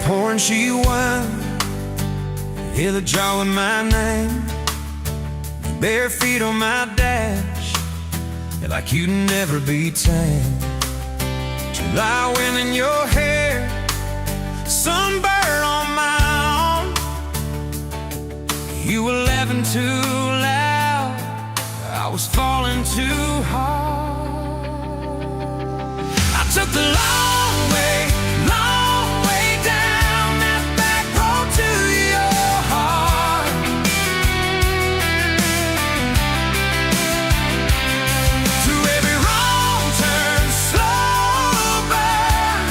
pouring cheap wine, hear the jar with my name, bare feet on my dash, you're like you'd never be tamed. July wind in your hair, sunburn on my arm. You were laughing too loud, I was falling too hard. I took the long way down that back road to your heart. Through every wrong turn, slow burn,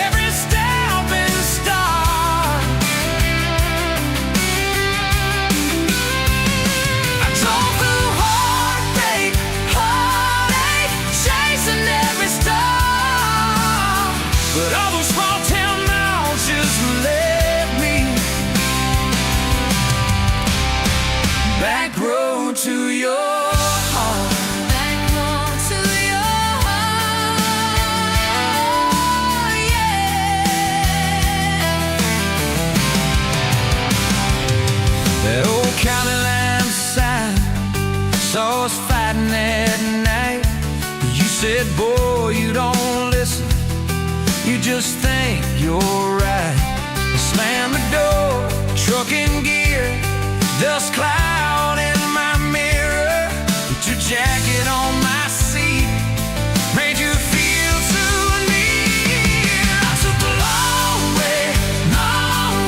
every step and start. I drove through heartache, chasing every star. But all those small town miles just led me back road to your heart. Back road to your heart, yeah. That old county line sign saw us fighting that night. You said, boy, you don't listen, you just think you're right. Slam the door, truck in gear, dust cloud in my mirror. Put your jacket on my seat, made you feel so near. I took the long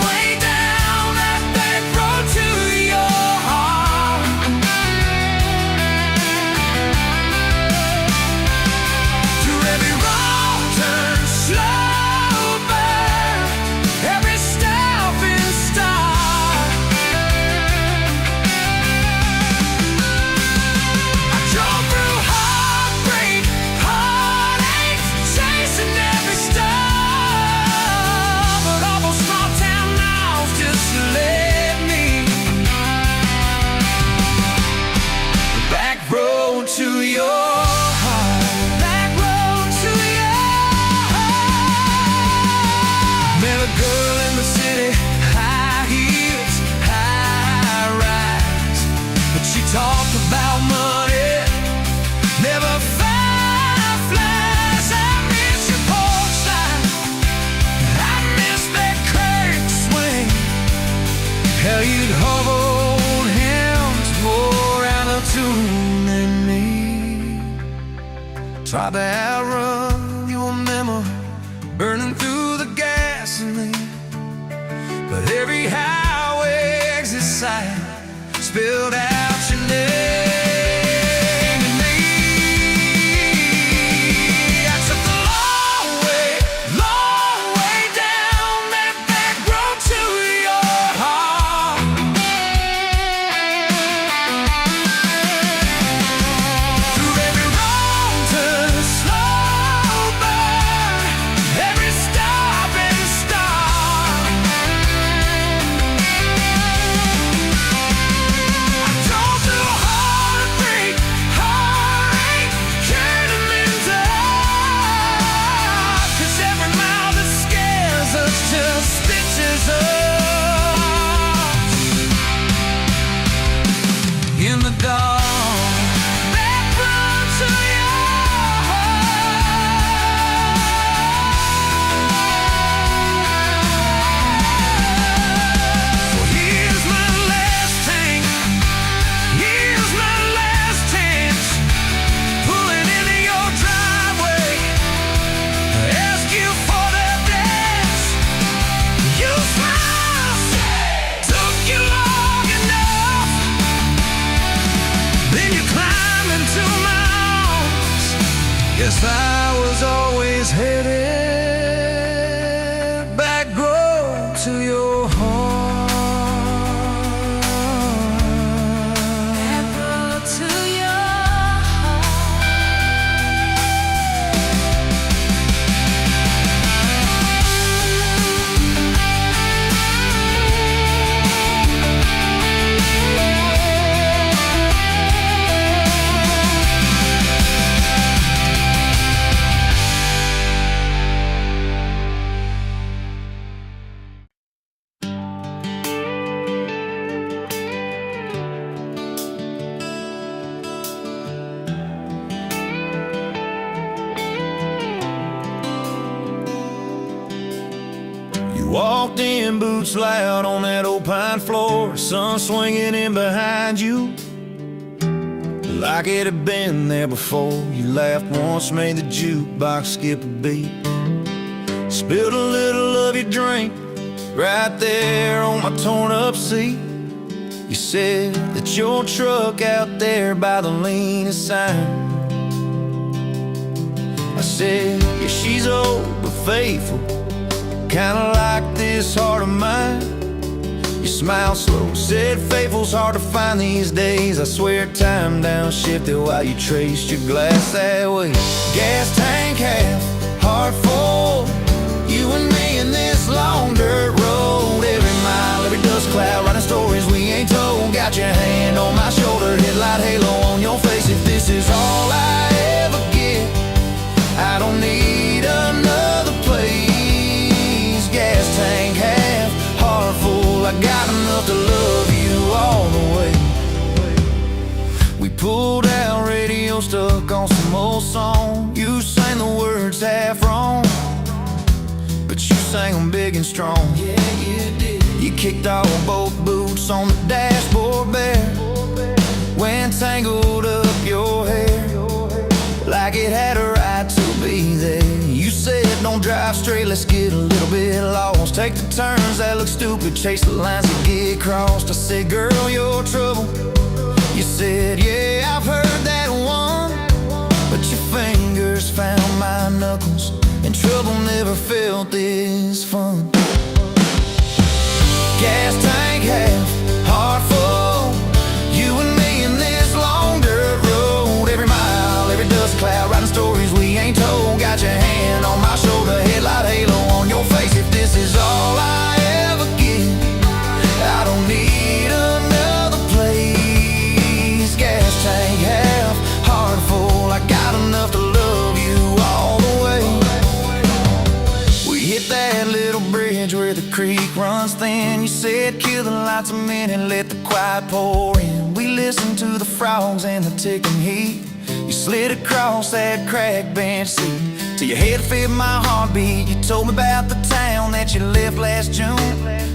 way down that back road to your heart. Through every wrong turn, slow burn, every step and start. I drove through heartbreak, heartache, chasing every star. But all those small town miles just led me back road to your heart. Back road to your heart. Met a girl in the city, high heels, high rise, but she talked about money, never fireflies. I miss your porch light, I miss that curtain swing, how you'd hold hands more out of tune than me. Try to outrun your memory, burning through the gasoline, but every highway exit sign spilled out your name to me. I took the long way down that back road to your heart. Through every wrong turn, slow burn, every stop and start. I drove through heartbreak, heartache, turning me dark. 'Cause every mile that scares us just stitches us in the dark. Back road to your heart. Well, here's my last tank, here's my last chance, pulling into your driveway, ask you for the dance. You smile, took you long enough, then you climb into my arms. Guess I was always headed back road to your heart. Back road to your heart. walked in, boots loud on that old pine floor, sun swinging in behind you like it had been there before. You laughed once, made the jukebox skip a beat, spilled a little of your drink right there on my torn up seat. You said that your truck out there by the lean is sign. I said, yeah, she's old but faithful, kinda like this heart of mine. You smiled slow, said faithful's hard to find these days. I swear time downshifted while you traced your glass that way. Gas tank half, heart full, you and me in this long dirt road. Every mile, every dust cloud, writing stories we ain't told. Got your hand on my shoulder, headlight halo on your face. If this is all I ever get, I don't need another place. Gas tank half, heart full, I got enough to love you all the way. We pulled out, radio stuck on some old song. You sang the words half wrong, but you sang them big and strong. Yeah, you did. You kicked off both boots on the dashboard bare, when tangled up your hair like it had a right to be there. You said don't drive straight, let's get a little bit lost. Take the turns that look stupid, chase the lines that get crossed. I said, girl, you're trouble. You said, yeah, I've heard that one, but your fingers found my knuckles, and trouble never felt this fun. Gas tank half, heart full, you and me in this long dirt road. Every mile, every dust cloud, writing stories we ain't told. Got your hand on my shoulder, headlight halo on your face. If this is all I ever get, I don't need another place. Gas tank half, heart full, I got enough to love you all the way. We hit that little bridge where the creek runs thin. You said kill the lights a minute, let the quiet pour in. We listened to the frogs and the ticking heat. You slid across that cracked bench seat till your head fit my heartbeat. You told me about the town that you left last June,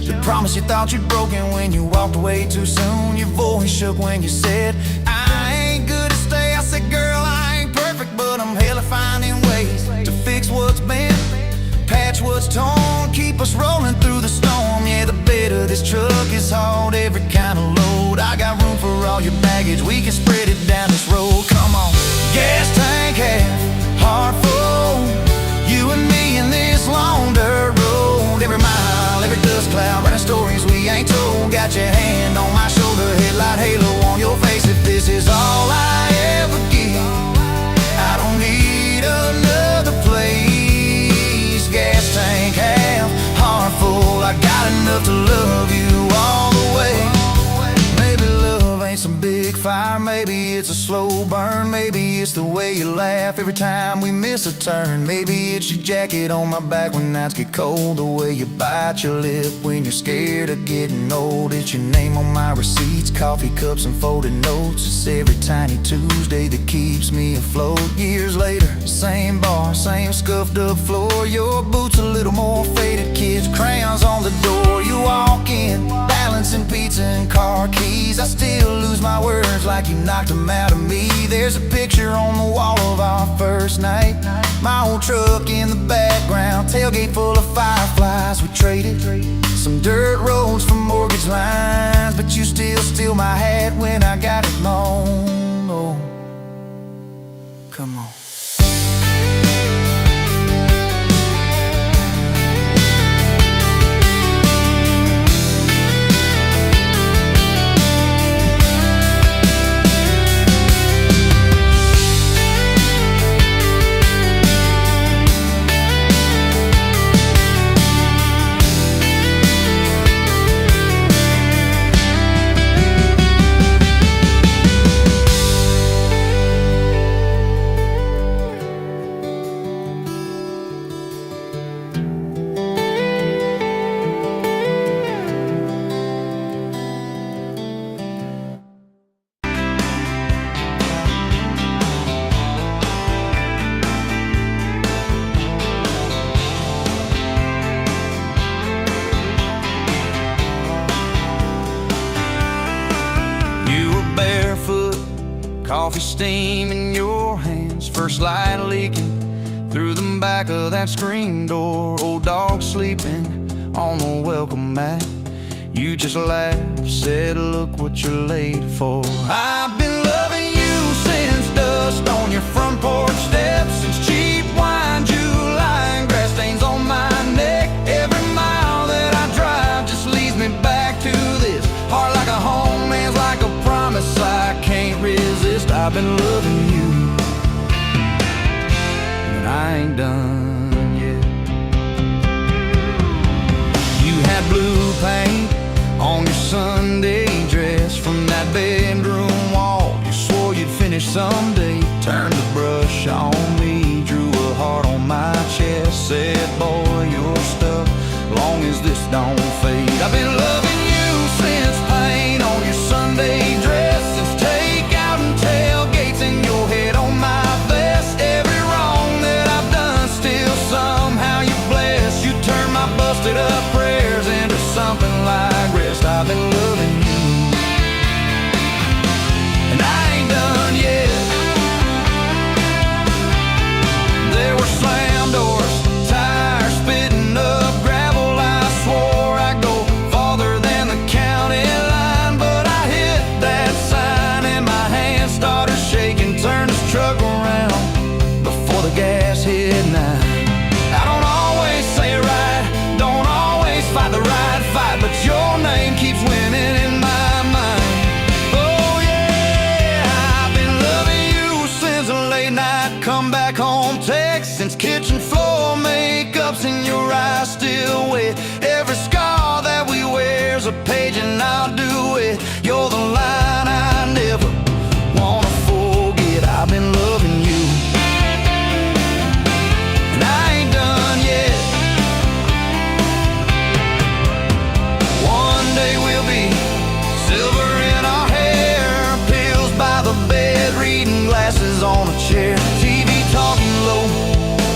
the promise you thought you'd broken when you walked away too soon. Your voice shook when you said, I ain't good to stay. I said, girl, I ain't perfect, but I'm hella finding ways to fix what's bent, patch what's torn, keep us rolling through the storm. Yeah, the bed of this truck is hauled every kind of load. I got room for all your baggage, we can spread it down this road. Come on. Gas tank half, heart full, you and me in this long dirt road. Every mile, every dust cloud, writing stories we ain't told. Got your hand on my shoulder, headlight halo on your face. If this is all I ever get, I don't need another place. Gas tank half, heart full, I got enough to love you all the way. Maybe love ain't some big fire, maybe it's a slow burn. Maybe it's the way you laugh every time we miss a turn. Maybe it's your jacket on my back when nights get cold, the way you bite your lip when you're scared of getting old. It's your name on my receipts, coffee cups and folded notes. It's every tiny Tuesday that keeps me afloat. Years later, same bar, same scuffed up floor. Your boots a little more faded, kids' crayons on the door. You walk in, balancing pizza and car keys. I still lose my words like you knocked them out of me. There's a picture on the wall of our first night, my old truck in the background, tailgate full of fireflies. We traded some dirt roads for mortgage lines, but you still steal my hat when I got it loaned. Oh, come on. Coffee steam in your hands, first light leaking through the back of that screen door. Old dog sleeping on the welcome mat. You just laughed, said, look what you're late for. I've been loving you since dust on your front porch steps, since cheap wine, July, and grass stains on my neck. Every mile that I drive just leads me back to this. Heart like a home, man's like a promise I can't resist. I've been loving you, but I ain't done yet. You had blue paint on your Sunday dress from that bedroom wall. You swore you'd finish someday. Turned the brush on me, drew a heart on my chest, said, boy, you're stuck long as this don't fade. I've been loving you since paint on your Sunday dress, since takeout and tailgates in your head on my vest. Every wrong that I've done, still somehow you bless. You turn my busted up prayers into something like rest. I've been loving you, and I ain't done yet. There were slam doors, tires spitting up gravel. I swore I'd go farther than the county line, but I hit that sign and my hand started shaking. Turned this truck around before the gas hit 9. I don't always say it right, don't always fight the right fight, but your name keeps winning in my mind. Oh yeah, I've been loving you since a late night come back home text, since kitchen floor makeup's in your eyes still wet. Every scar that we wear's a page and I'll do it. You're the line I never wanna forget. I've been loving you, and I ain't done yet. One day we'll be silver in our hair, pills by the bed, reading glasses on a chair, TV talking low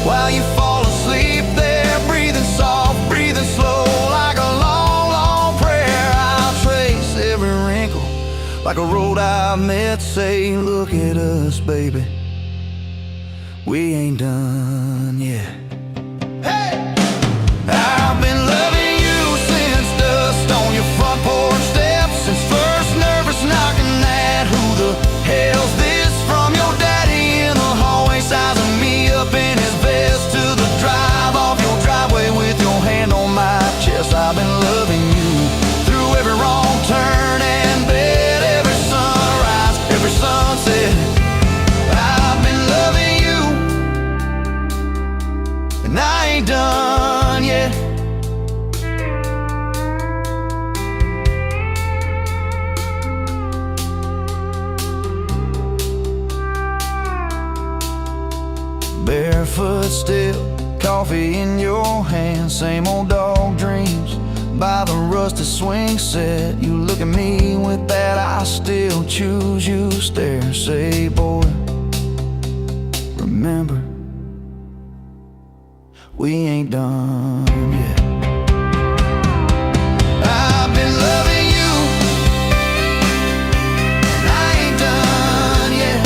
while you fall asleep there, breathing soft, breathing slow, like a long, long prayer. I'll trace every wrinkle like a road I've met. Say, look at us, baby, we ain't done yet. Hey! I've been loving you since dust on your front porch steps, since first nervous knocking at who the hell's this from your daddy in the hallway, sizing me up in his vest, to the drive off your driveway with your hand on my chest. I've been loving you through every wrong turn and bed, every sunrise, every sunset. I've been loving you, and I ain't done yet. Barefoot still, coffee in your hand, same old dog dreams by the rusted swing set. You look at me with that I still choose you stare. Say, boy, remember, we ain't done yet. I've been loving you, and I ain't done yet.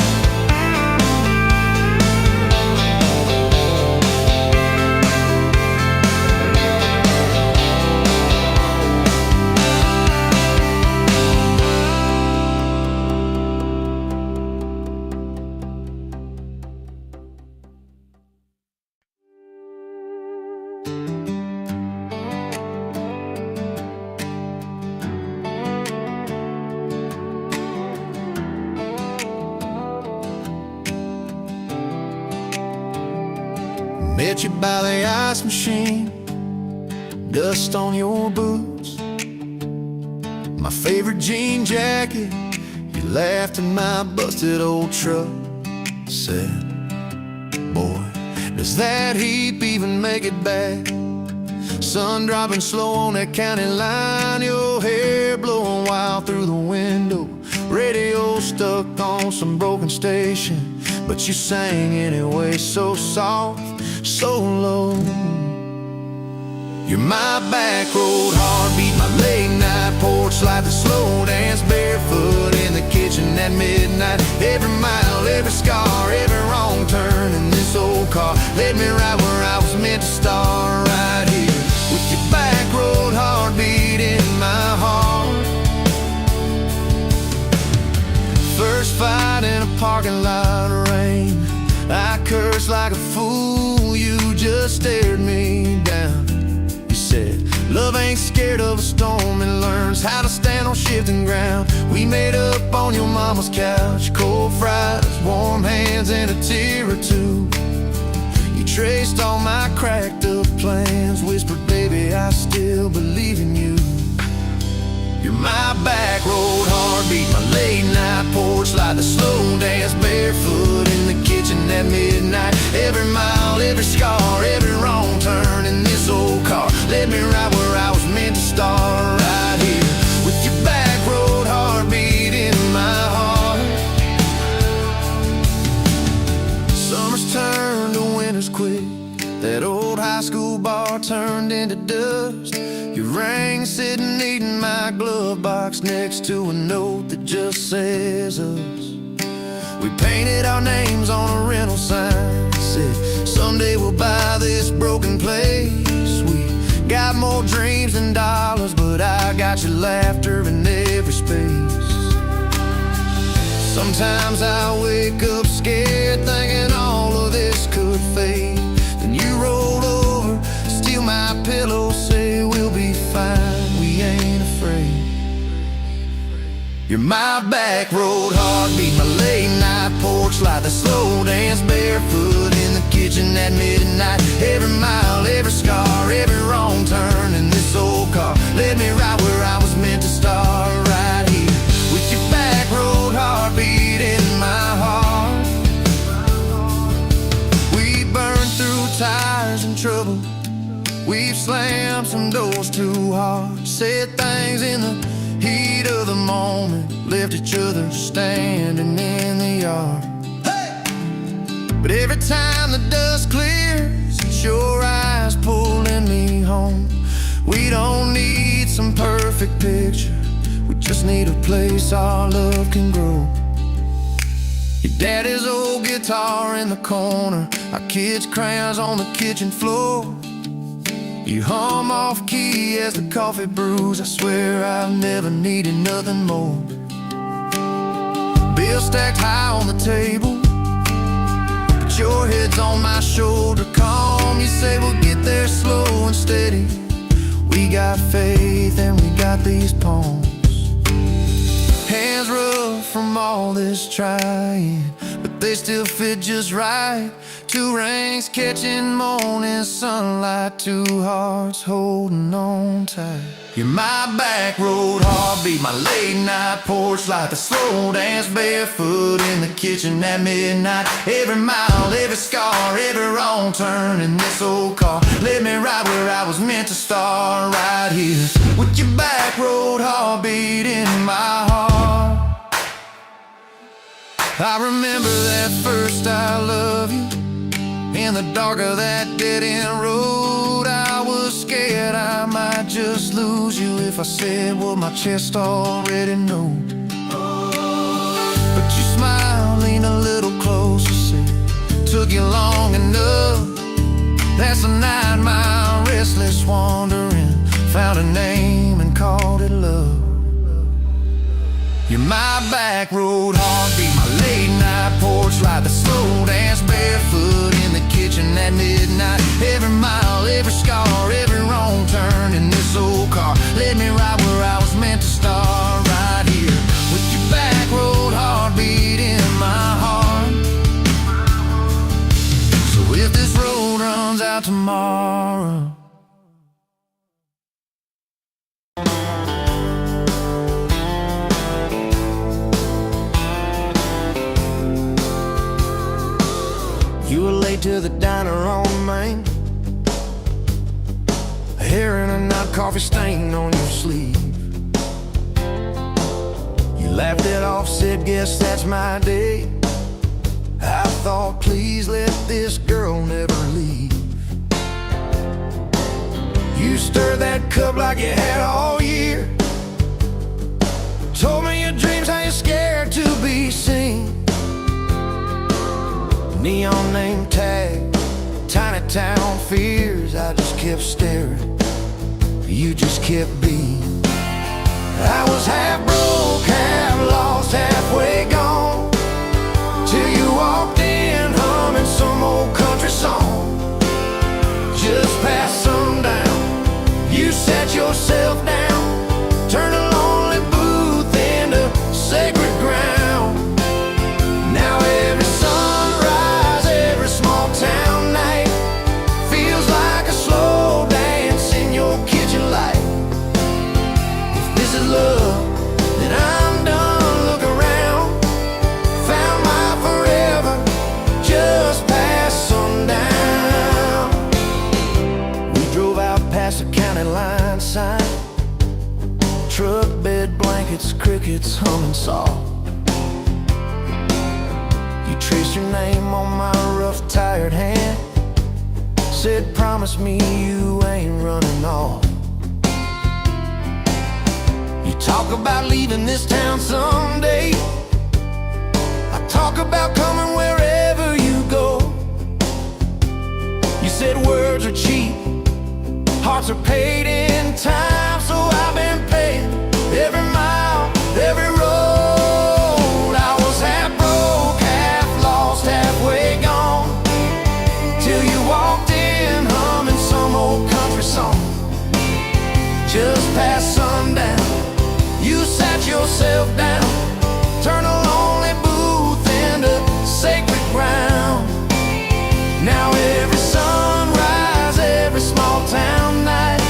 Met you by the ice machine, dust on your boots, my favorite jean jacket. You laughed at my busted old truck, said, boy, does that heap even make it back? Sun dropping slow on that county line, your hair blowing wild through the window, radio stuck on some broken station, but you sang anyway, so soft, so low. You're my back road heartbeat, my late night porch light, the slow dance barefoot in the kitchen at midnight. Every mile, every scar, every wrong turn in this old car led me right where I was meant to start, right here with your back road heartbeat in my heart. First fight in a parking lot of rain, I cursed like a fool, you just stared me down. You said, love ain't scared of a storm, it learns how to stand on shifting ground. We made up on your mama's couch, cold fries, warm hands, and a tear or two. You traced all my cracked up plans, whispered, baby, I still believe in you. You're my back road heartbeat, my late night porch light, the slow dance barefoot in the kitchen at midnight. Every mile, every scar, every wrong turn in this old car led me right where I was meant to start, right here with your back road heartbeat in my heart. Summers turned to winters quick, that old high school bar turned into dust. You rang sitting neat in my glove box next to a note that just says us. We painted our names on a rental sign, said someday we'll buy this broken place. We got more dreams than dollars, but I got your laughter in every space. Sometimes I wake up scared, thinking all of this could fade. Then you roll over, steal my pillow, say we'll be fine, we ain't afraid. You're my back road heartbeat, my late night porch light, the slow dance barefoot in the kitchen at midnight. Every mile, every scar, every wrong turn in this old car led me right where I was meant to start, right here with your back road heartbeat in my heart. We burned through tires and trouble, we've slammed some doors too hard, said things in the heat of the moment, left each other standing in the yard. Hey! But every time the dust clears, it's your eyes pulling me home. We don't need some perfect picture, we just need a place our love can grow. Your daddy's old guitar in the corner, our kids' crayons on the kitchen floor. You hum off key as the coffee brews, I swear I've never needed nothing more. Bills stacked high on the table, but your head's on my shoulder, calm. You say we'll get there slow and steady. We got faith and we got these palms. Hands rough from all this trying, but they still fit just right. Two rings catching morning sunlight, two hearts holding on tight. You're my back road heartbeat, my late night porch light, the slow dance barefoot in the kitchen at midnight. Every mile, every scar, every wrong turn in this old car led me right where I was meant to start, right here with your back road heartbeat in my heart. I remember that first I love you, in the dark of that dead-end road. I was scared I might just lose you if I said what my chest already knows. But you smiled, leaned a little closer, said, took you long enough. That's a 9-mile restless wandering, found a name and called it love. You're my back road heartbeat, my late night porch light, the slow dance barefoot in the kitchen at midnight. Every mile, every scar, every wrong turn in this old car led me right where I was meant to start, right here with your back road heartbeat in my heart. So if this road runs out tomorrow, you were late to the diner on Main, a hair and a knot coffee stain on your sleeve. You laughed it off, said, guess that's my day. I thought, please let this girl never leave. You stirred that cup like you had all year, told me your dreams, how you're scared to be neon name tag, tiny town fears. I just kept staring, you just kept being. I was half broke, half lost, halfway gone, till you walked in humming some old country song. Just past sundown, you sat yourself down, turned a lonely booth into sacred ground. Now every sunrise, every small town night feels like a slow dance in your kitchen light. If this is love, then I'm done. Look around, found my forever just past sundown. We drove out past the county line sign, truck bed blankets, crickets humming soft. You traced your name on my rough, tired hand, said promise me you ain't running off. You talk about leaving this town someday, I talk about coming wherever you go. You said words are cheap, hearts are paid in time, so I've been paying every mile, every road. I was half broke, half lost, halfway gone, till you walked in humming some old country song. Just past sundown, you sat yourself down, turned a lonely booth into sacred ground. Now every sunrise, every small town night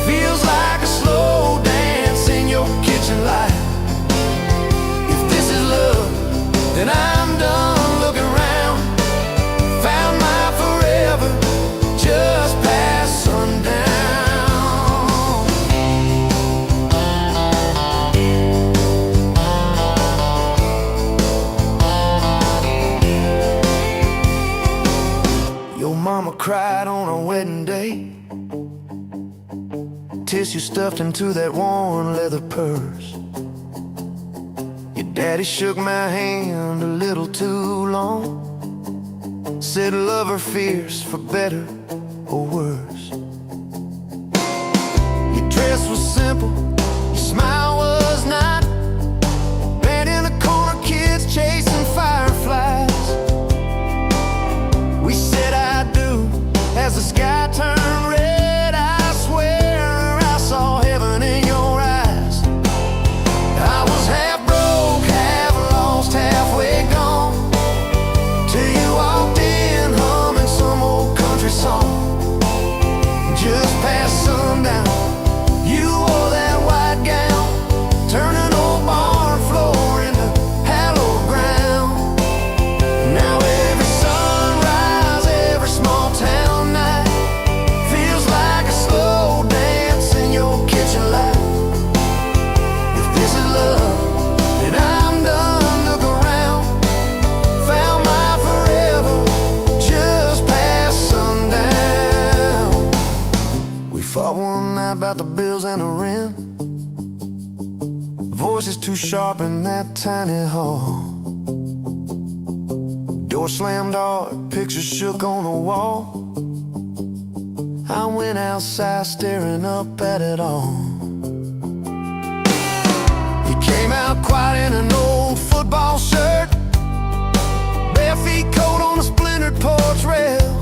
feels like a slow dance in your kitchen light. If this is love, then I'm done. Looking around, found my forever just past sundown. Your mama cried on our wedding day, tissue stuffed into that worn leather purse. Your daddy shook my hand a little too long, said love or fears for better or worse. Your dress was simple, your smile was not, bent in the corner, kids chasing fireflies. We said I do as the sky turned red. I swear I saw heaven in your eyes. I was half broke, half lost, halfway gone, till you walked in humming some old country song. Just past sundown, you wore that white gown, turning old barn floor into hallowed ground. Now every sunrise, every small town night feels like a slow dance in your kitchen light. If this is love, then I'm done. Look around, found my forever just past sundown. We fought one night about the bills and the rent, voices too sharp in that tiny hall. Door slammed hard, pictures shook on the wall. I went outside staring up at it all. You came out quiet in an old football shirt, bare feet coat on a splintered porch rail.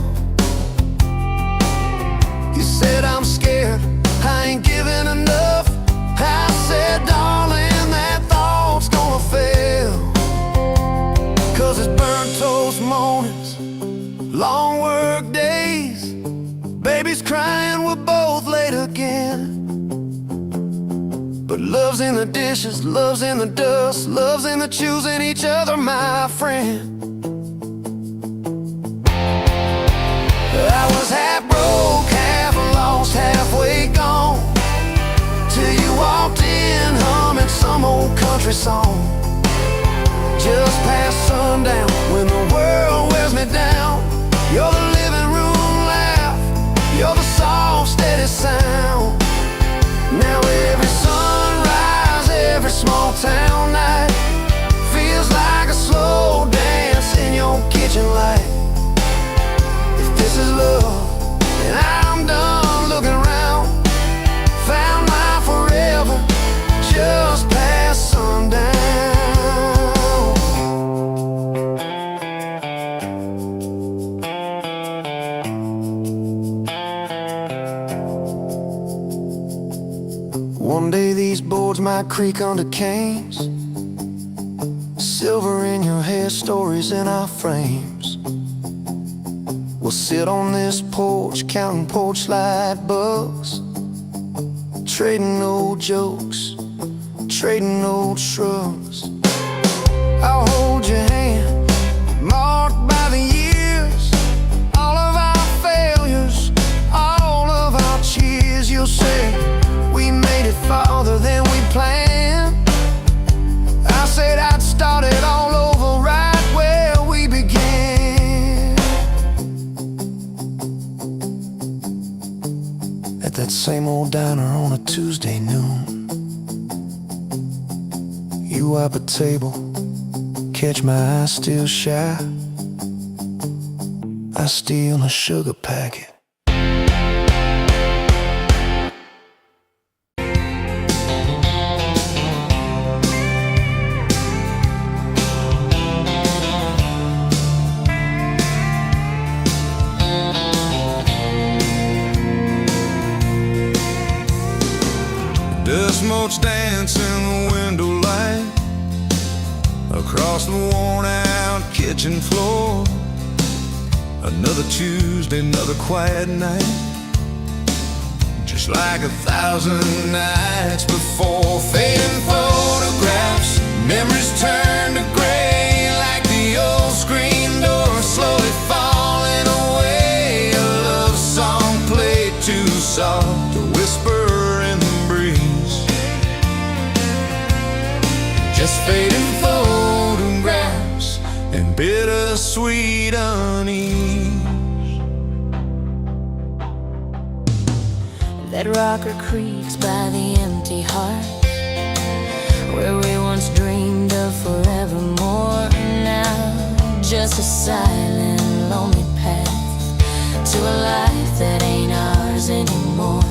You said I'm scared, I ain't giving enough. I said darling, that thought's gonna fail. 'Cause it's burnt toast mornings, long work days, babies crying, we're both late again. But love's in the dishes, love's in the dust, love's in the choosing each other, my friend. I was half broke, half lost, halfway gone, till you walked in humming some old country song. Just past sundown, when the world wears me down, you're the living room laugh, you're the soft, steady sound. Now every sunrise, every small town night feels like a slow dance in your kitchen light. White Creek under canes, silver in your hair, stories in our frames. We'll sit on this porch, counting porch light bugs, trading old jokes, trading old shrugs. I'll hold your hand, marked by the years, all of our failures, all of our cheers. You'll say we made it farther than we planned. I said I'd start it all over right where we began, at that same old diner on a Tuesday noon. You wipe a table, catch my eye still shy. I steal a sugar packet. Dust motes dance in the window light across the worn-out kitchen floor. Another Tuesday, another quiet night, just like 1,000 nights before. Fading photographs, memories turn to gray, like the old screen door slowly falling away. A love song played too soft, a whisper in the breeze, just fading photographs and bittersweet unease. That rocker creaks by the empty heart, where we once dreamed of forevermore. Now just a silent, lonely path to a life that ain't ours anymore.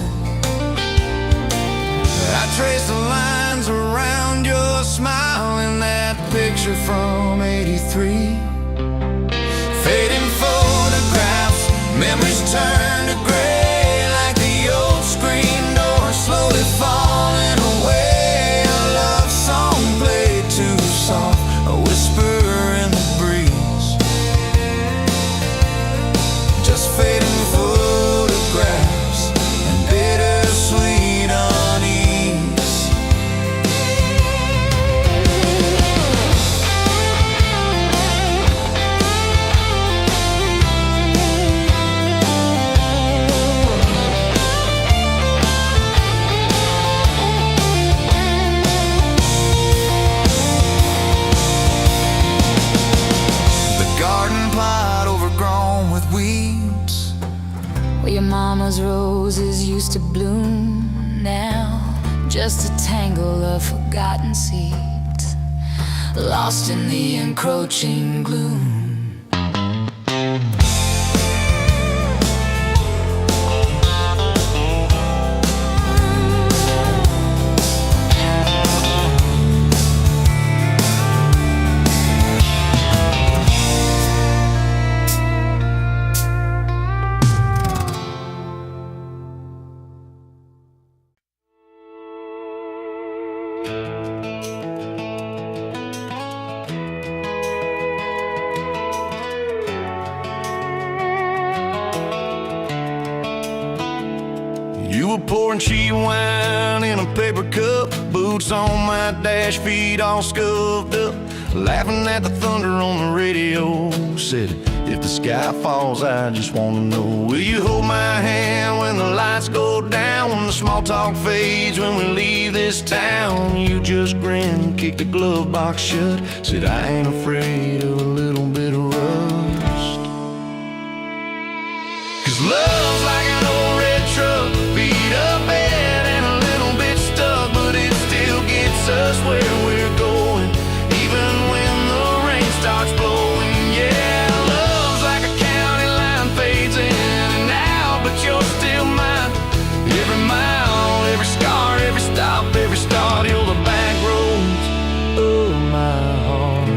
I trace the lines around your smile in that picture from '83. Fading photographs, memories turn to gray, like the old screen door slowly falling away. A love song played too soft, a whisper in the breeze, just fading photographs and bittersweet unease. Where your mama's roses used to bloom, now just a tangle of forgotten seeds, lost in the encroaching gloom. You were pouring cheap wine in a paper cup, boots on my dash, feet all scuffed up, laughing at the thunder on the radio. Said, if the sky falls, I just wanna know, will you hold my hand when the lights go down, when the small talk fades, when we leave this town? You just grinned, kicked the glove box shut, said, I ain't afraid of a little bit of rust. 'Cause love's like an old red truck, beat up bed and a little bit stuck, but it still gets us where we're going, even when the rain starts blowing. Yeah, love's like a county line, fades in and out, but you're still mine. Every mile, every scar, every stop, every start, you're the back roads of my heart.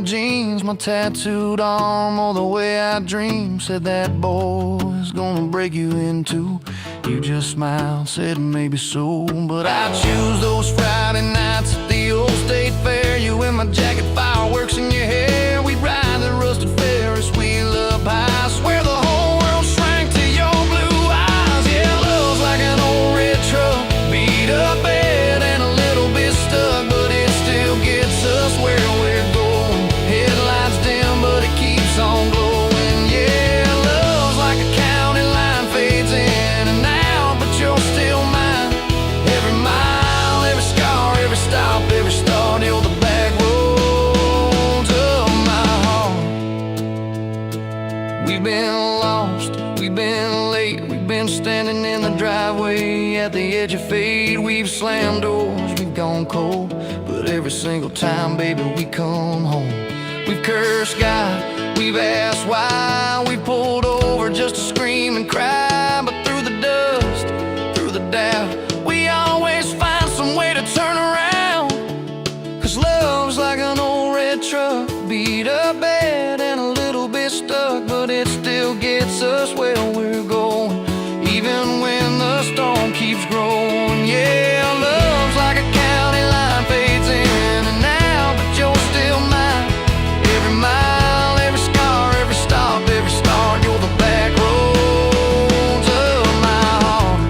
out jeans, my tattooed arm, all the way I dream. Said that boy's gonna break you in two. You just smiled, said maybe so. But I choose those Friday nights at the old state fair. You in my jacket, fireworks in your hair. We'd ride the rusted Ferris wheel up high. Swear the whole world shrank to your blue eyes. Yeah, love's like an old red truck, beat up bed and a little bit stuck, but it still gets us where we're going. Headlights dim, but it keeps on glowing. Yeah, love's like a county line, fades in and out, but you're still mine. Every mile, every scar, every stop, every start, you're the back roads of my heart. We've been lost, we've been late, we've been standing in the driveway at the edge of fate. We've slammed doors, we've gone cold, but every single time, baby, we come home. We've cursed God, we've asked why, we pulled over just to scream and cry. But through the dust, through the doubt, we always find some way to turn around. 'Cause love's like an old red truck, beat up bad and a little bit stuck, but it still gets us where we're going, even when the storm keeps growing. Yeah, love's like a county line, fades in and out, but you're still mine. Every mile, every scar, every stop, every start, you're the back roads of my heart.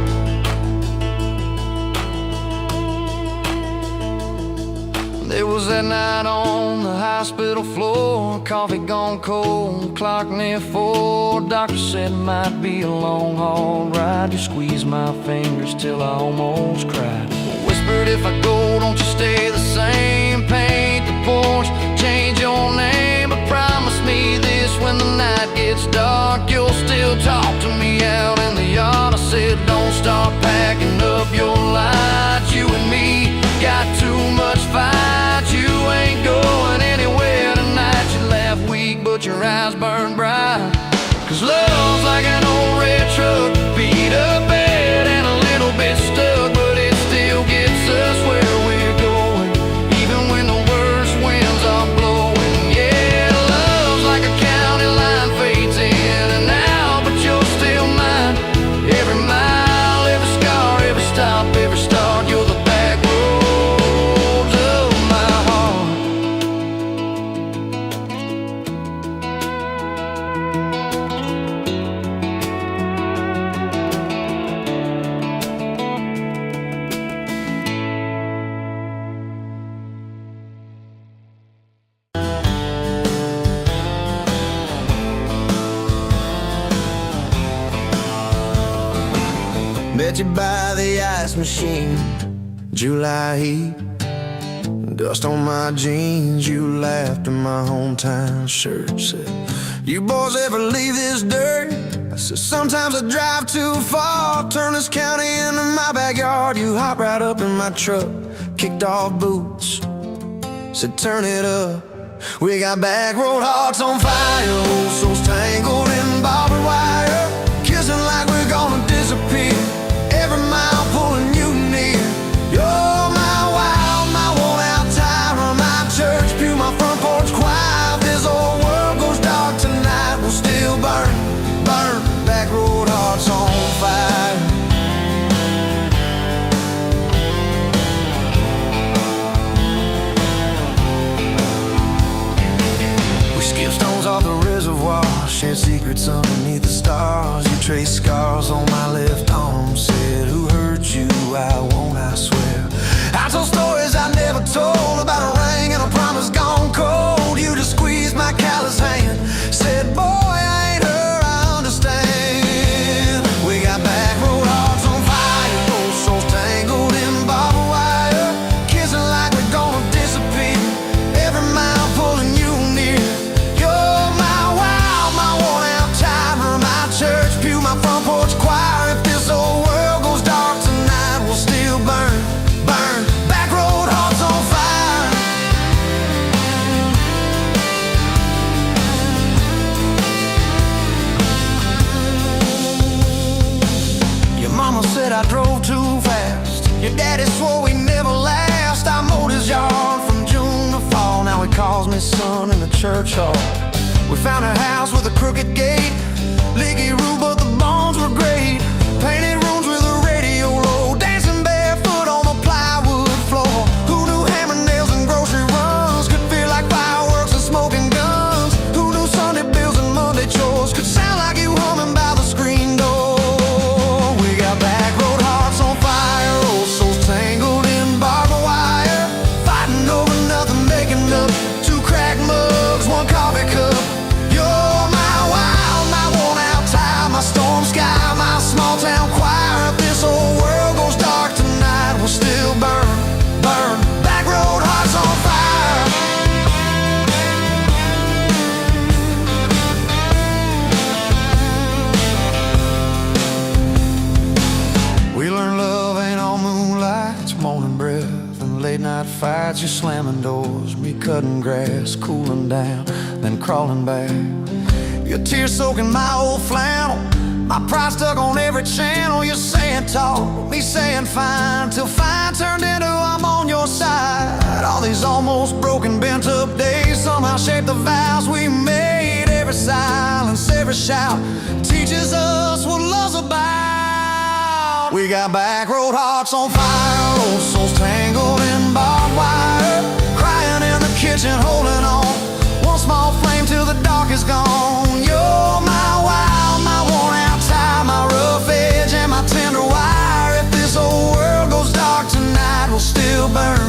There was that night on the hospital floor, coffee gone cold, clock near 4. Doctor said it might be a long haul ride. You squeezed my fingers till I almost cried. Whispered, if I go, don't you stay the same. Paint the porch, change your name, but promise me this, when the night gets dark, you'll still talk to me out in the yard. I said, don't start packing up your lights. You and me got too much fight. You ain't going anywhere tonight. You laugh weak, but your eyes burn bright. 'Cause love's like an old red truck, beat up bad and a little bit stuck, but it still gets us where we're going, even when the worst winds are blowing. Yeah, love's like a county line, fades in and out, but you're still mine. Every mile, every scar, every stop, every start, you're the back roads of my heart. Met you by the ice machine, July heat, dust on my jeans. You laughed in my hometown shirt, said, you boys ever leave this dirt? I said, sometimes I drive too far, turn this county into my backyard. You hop right up in my truck, kicked off boots, said, turn it up. We got back road hearts on fire, old souls tangled in barbed wire, kissing like we're gonna disappear. Every mile pulling you near. You're my wild, my worn-out tyrant, my church pew, my front porch choir. If this old world goes dark tonight, we'll still burn, burn. Back road hearts on fire. We skipped stones off the reservoir, shared secrets underneath the stars. You traced scars on my left arm, said, who hurt you? I won't, I swear. I told stories I never told, about a ring and a promise gone cold. You just squeezed my callous hand, said, boy, I ain't her, I understand. We got back road hearts on fire, old souls tangled in barbed wire, kissing like we're gonna disappear. Every mile pulling you near. You're my wild, my worn-out tyrant, my church pew, my front porch choir. If this old world goes dark tonight, we'll still burn, church hall. We found a house with a crooked gate, leaky roof, but the bones were great. Painted rooms with a radio low, dancing barefoot on the plywood floor. Who knew hammer nails and grocery runs could feel like fireworks and smoking guns? Who knew Sunday bills and Monday chores could sound like you humming by the screen door? We got back road hearts on fire, old souls tangled in barbed wire, fighting over nothing, making up two cracked mugs, one coffee cup. You're my wild, my worn-out time, my storm sky, my small-town choir. If this whole world goes dark tonight, we'll still burn, burn. Back road hearts on fire. We learned love ain't all moonlight, it's morning breath and late-night fights. You're slamming doors, me cutting grass, cooling down, then crawling back. Your tears soaking my old flannel, my pride stuck on every channel. You're saying talk, me saying fine, till fine turned into I'm on your side. All these almost broken, bent up days somehow shaped the vows we made. Every silence, every shout teaches us what love's about. We got back road hearts on fire, old souls tangled in barbed wire, crying in the kitchen, holding on, one small flame till the dark is gone. You're my wild, my worn-out tie, my rough edge and my tender wire. If this whole world goes dark tonight, we'll still burn,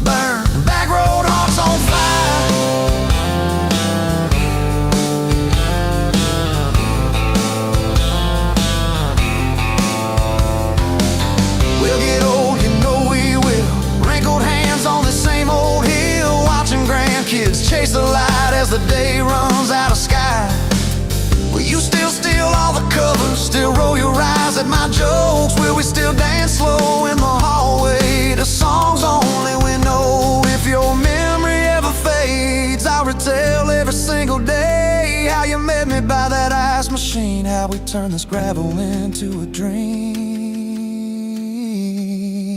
burn. Back road hearts on fire. We'll get old, you know we will, wrinkled hands on the same old hill, watching grandkids chase the light as the day runs out of sky. Will you still steal all the covers, still roll your eyes at my jokes? Will we still dance slow in the hallway to songs only we know? If your memory ever fades, I'll retell every single day how you met me by that ice machine, how we turned this gravel into a dream.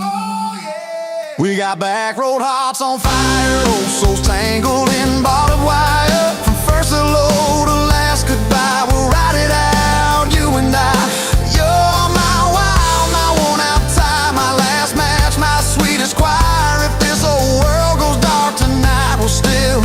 Oh, yeah. We got back road hearts on fire, old souls tangled in barbed wire. From first hello to last goodbye, we'll ride it out, you and I. You're my wild, my worn-out tie, my last match, my sweetest choir. If this whole world goes dark tonight, we'll still.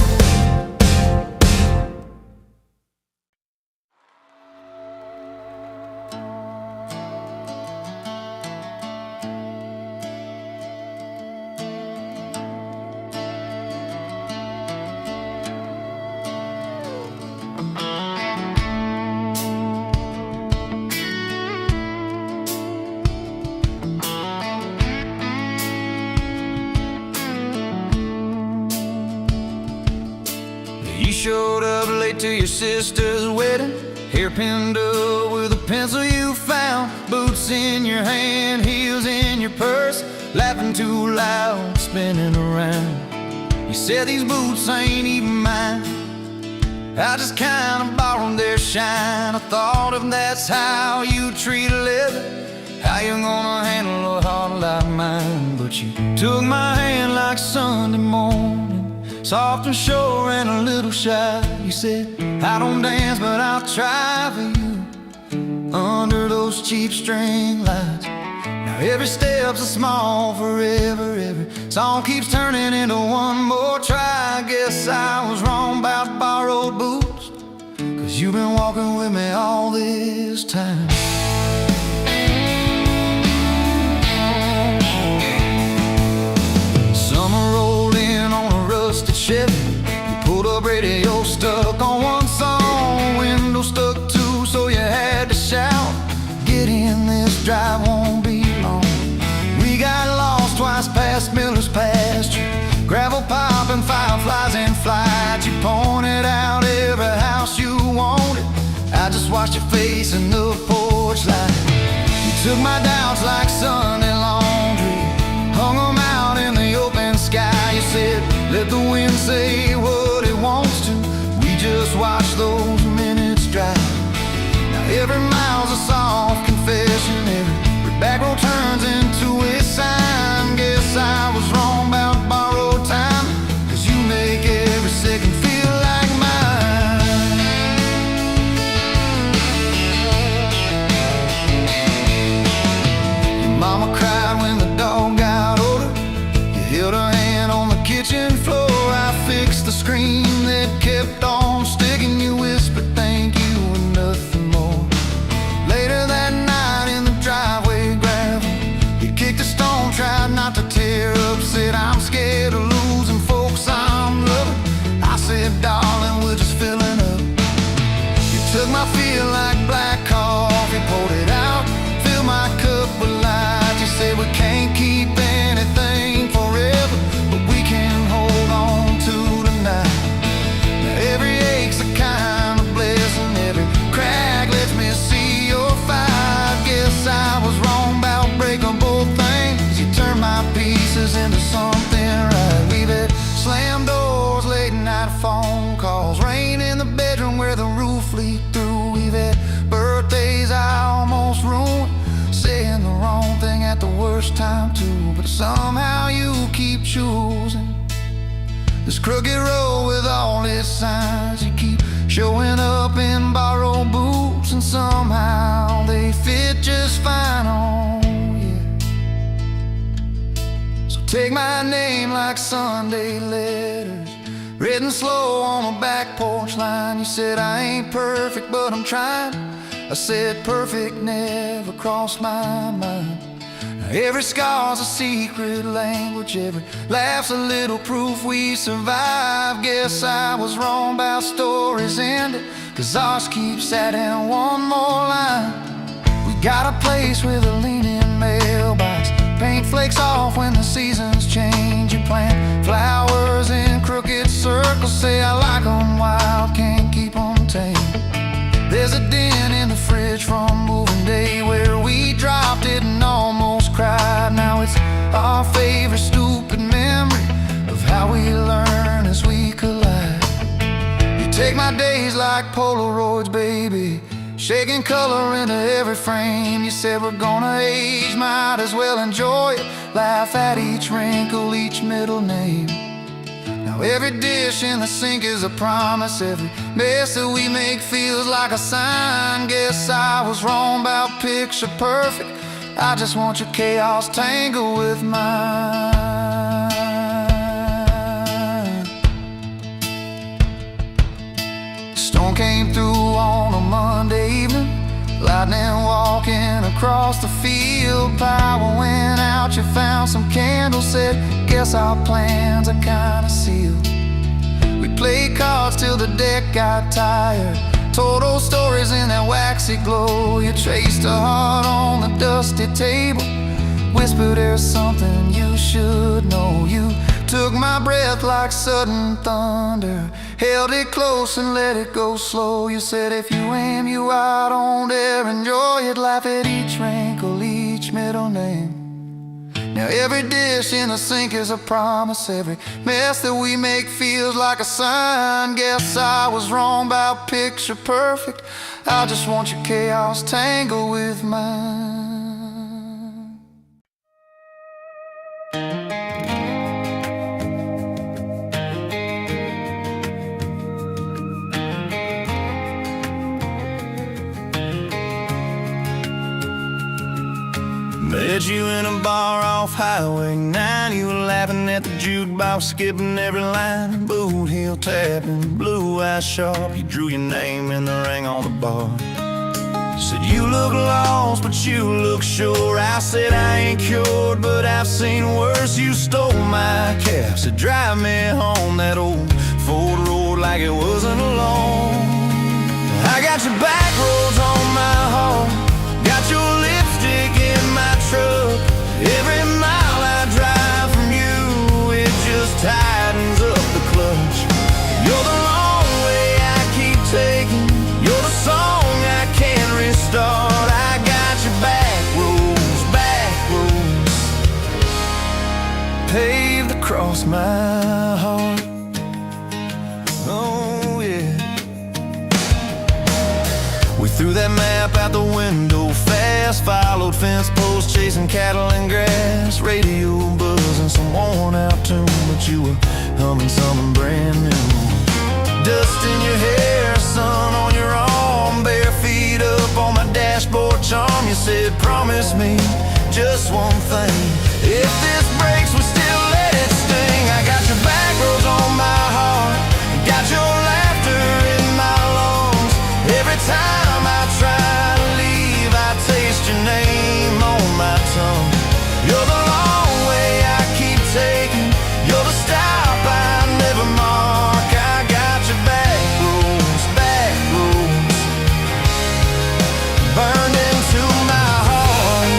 You showed up late to your sister's wedding, hair pinned up with a pencil you found, boots in your hand, heels in your purse, laughing too loud, spinning around. You said these boots ain't even mine, I just kinda borrowed their shine. I thought if that's how you treat a living, how you gonna handle a heart like mine? But you took my hand like Sunday morning, soft and sure and a little shy. You said, I don't dance, but I'll try for you, under those cheap string lights. Now every step's a small forever, every song keeps turning into one more try. I guess I was wrong about borrowed boots, 'cause you've been walking with me all this time. Summer rolled in on a rusted Chevy, you pulled up, radio stuck on one song, window stuck too, so you had to shout, get in, this drive won't be long. We got lost twice past Miller's pasture, gravel popping, fireflies in flight. You pointed out every house you wanted, I just watched your face in the porch light. You took my doubts like Sunday laundry, hung them out in the open sky. You said, let the wind say what it wants to, we just watch those minutes drive. Now every mile's a soft confession, every back road turns into a sign. Guess I was wrong about borrowed time, 'cause you make every second feel like mine. Somehow you keep choosing this crooked road with all its signs. You keep showing up in borrowed boots, and somehow they fit just fine on you. So take my name like Sunday letters, written slow on a back porch line. You said I ain't perfect, but I'm trying. I said perfect never crossed my mind. Now every scar's a secret language, every laugh's a little proof we survive. Guess I was wrong about stories ending, 'cause ours keeps adding one more line. We got a place with a leaning mailbox, paint flakes off when the seasons change. You plant flowers in crooked circles, say I like them wild, can't keep them tame. There's a dent in the fridge from moving day where we dropped it and almost cried. Now it's our favorite stupid memory of how we learn as we collide. You take my days like Polaroids, baby, shaking color into every frame. You said we're gonna age, might as well enjoy it, laugh at each wrinkle, each middle name. Now every dish in the sink is a promise, every mess that we make feels like a sign. Guess I was wrong about picture perfect, I just want your chaos tangled with mine. Storm came through on a Monday evening, lightning walking across the field. Power went out, you found some candles, said guess our plans are kinda sealed. We played cards till the deck got tired, told old stories in that waxy glow. You traced a heart on the dusty table, whispered there's something you should know. You took my breath like sudden thunder, held it close and let it go slow. You said if you aim, you out, don't dare enjoy it, laugh at each wrinkle, each middle name. Now every dish in the sink is a promise, every mess that we make feels like a sign. Guess I was wrong about picture perfect, I just want your chaos tangled with mine. Met you in a bar off Highway 9. You were laughing at the jukebox, skipping every line. Boot heel tapping, blue eyes sharp. You drew your name in the ring on the bar. You said you look lost, but you look sure. I said I ain't cured, but I've seen worse. You stole my cab, said drive me home. That old Ford road like it wasn't alone. I got your back roads on my heart, got your lipstick in my truck. Every mile I drive from you, it just tightens up the clutch. You're the long way I keep taking, you're the song I can't restart. I got your back roads paved across my heart. Oh yeah. We threw that map out the window fast, followed fence posts, chasing cattle and grass. Radio buzzing some worn out tune, but you were humming something brand new. Dust in your hair, sun on your arm, bare feet up on my dashboard charm. You said promise me just one thing, if this breaks we still let it sting. I got your back roads on my heart, got your laughter in my lungs. Every time I try to leave, I taste your name on my tongue. You're the long way I keep taking, you're the stop I never mark. I got your back roads burned into my heart.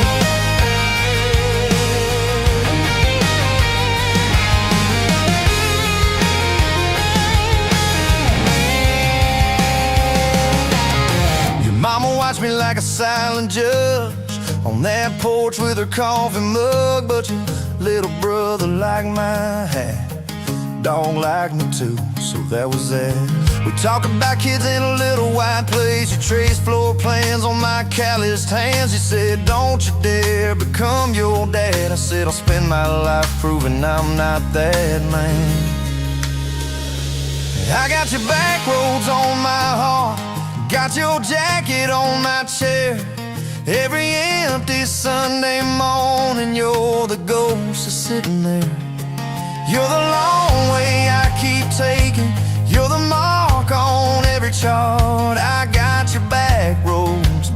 Your mama watched me like a silent judge on that porch with her coffee mug, but your little brother liked my hat, dog liked me too, so that was that. We talk about kids in a little white place. You traced floor plans on my calloused hands. You said, don't you dare become your dad. I said, I'll spend my life proving I'm not that man. I got your back roads on my heart, got your jacket on my chair. Every empty Sunday morning, you're the ghost that's sitting there. You're the long way I keep taking, you're the mark on every chart. I got your back roads,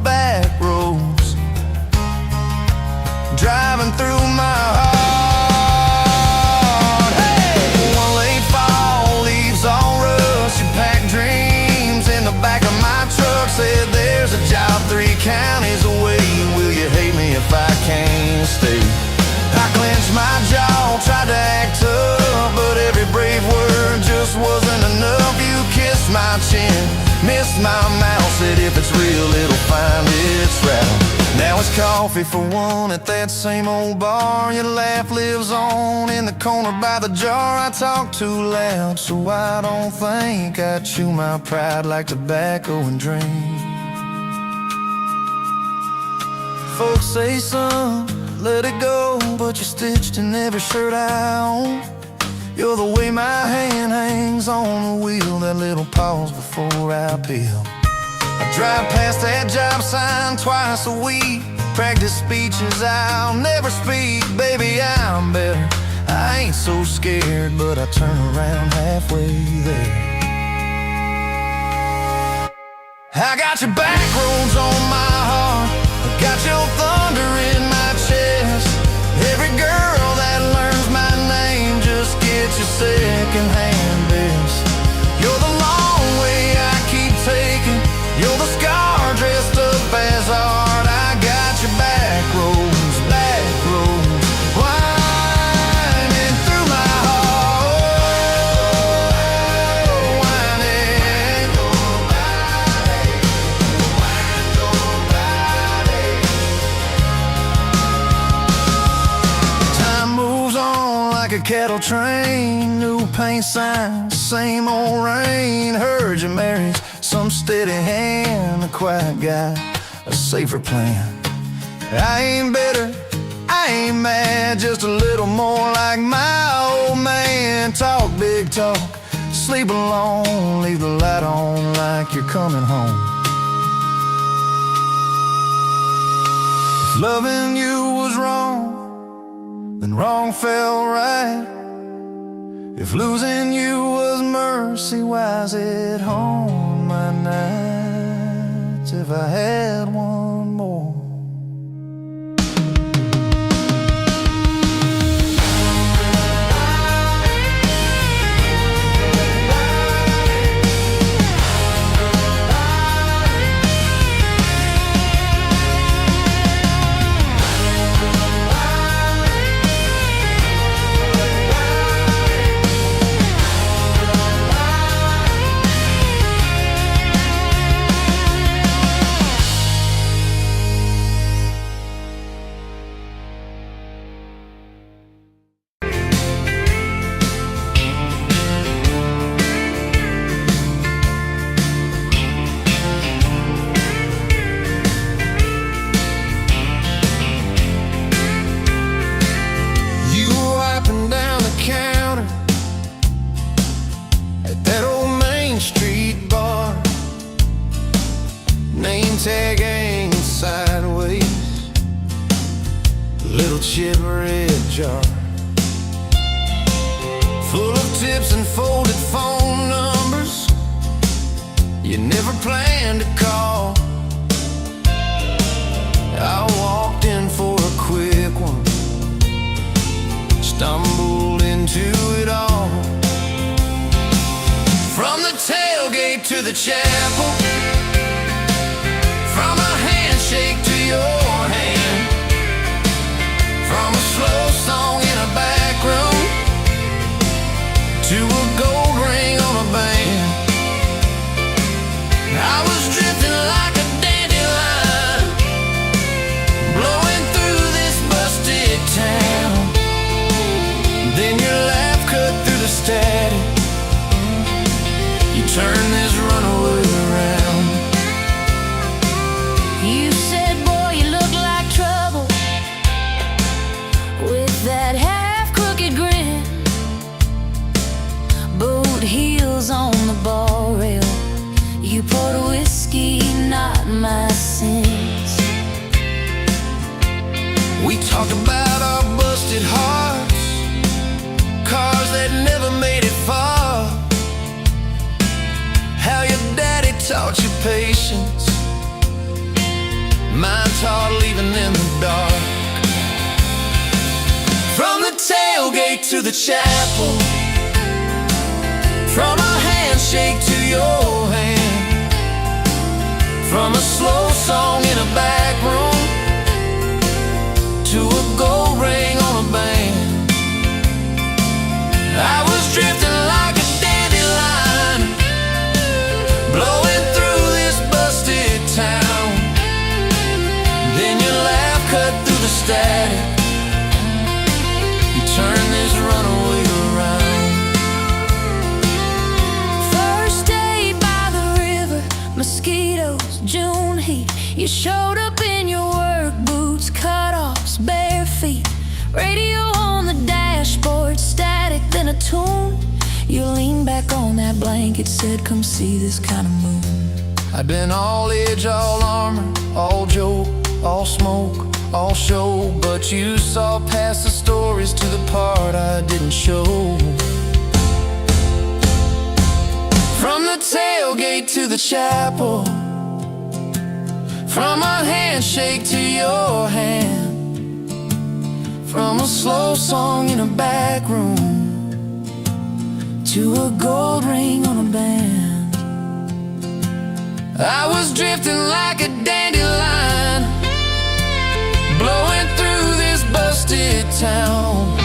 driving through my heart. Hey! One late fall, leaves all rust. You pack dreams in the back of my truck. Said there's a job 3 counties away. Will you hate me if I can't stay? I clenched my jaw, tried to act tough, but every brave word just wasn't enough. You kissed my chin, missed my mouth, said if it's real, it'll find its route. Now it's coffee for one at that same old bar. Your laugh lives on in the corner by the jar. I talk too loud, so I don't think I chew my pride like tobacco and drink. Folks say, son, let it go, but you're stitched in every shirt I own. You're the way my hand hangs on the wheel, that little pause before I peel. I drive past that job sign twice a week, practice speeches I'll never speak. Baby, I'm better, I ain't so scared, but I turn around halfway there. I got your back roads on my heart, I got your thunder in my chest. Every girl that learns my name just gets your second-hand best. You're the long way I keep taking, you're the scar dressed up as art. I got your back roads, winding through my heart, winding. Time moves on like a cattle train, new paint signs, same old rain. Heard you married some steady hand, a quiet guy, a safer plan. I ain't bitter, I ain't mad, just a little more like my old man. Talk big talk, sleep alone, leave the light on like you're coming home. If loving you was wrong, then wrong felt right. If losing you was mercy, why's it home my nights? If I had one more. Tag hanging sideways, little chip red jar full of tips and folded phone numbers you never planned to call. I walked in for a quick one, stumbled into it all. From the tailgate to the chapel, from a handshake to your hand, from a slow song in a back room to a gold ring on a band. I was drifting like a dandelion, blowing through this busted town. Then your laugh cut through the static, you turned my sins. We talked about our busted hearts, cars that never made it far, how your daddy taught you patience, mine taught leaving in the dark. From the tailgate to the chapel, from a handshake to your hand, from a slow song in a back room to a gold ring on a band. I was drifting like a dandelion, blowing through this busted town. Then your laugh cut through the static, you turned this runaway around. First day by the river, mosquitoes, June heat. You showed up in your work boots, cut-offs, bare feet. Radio on the dashboard, static, then a tune. You leaned back on that blanket, said, come see this kind of moon. I'd been all edge, all armor, all joke, all smoke, all show, but you saw past the stories to the part I didn't show. From the tailgate to the chapel, from a handshake to your hand, from a slow song in a back room to a gold ring on a band. I was drifting like a dandelion, blowing through this busted town.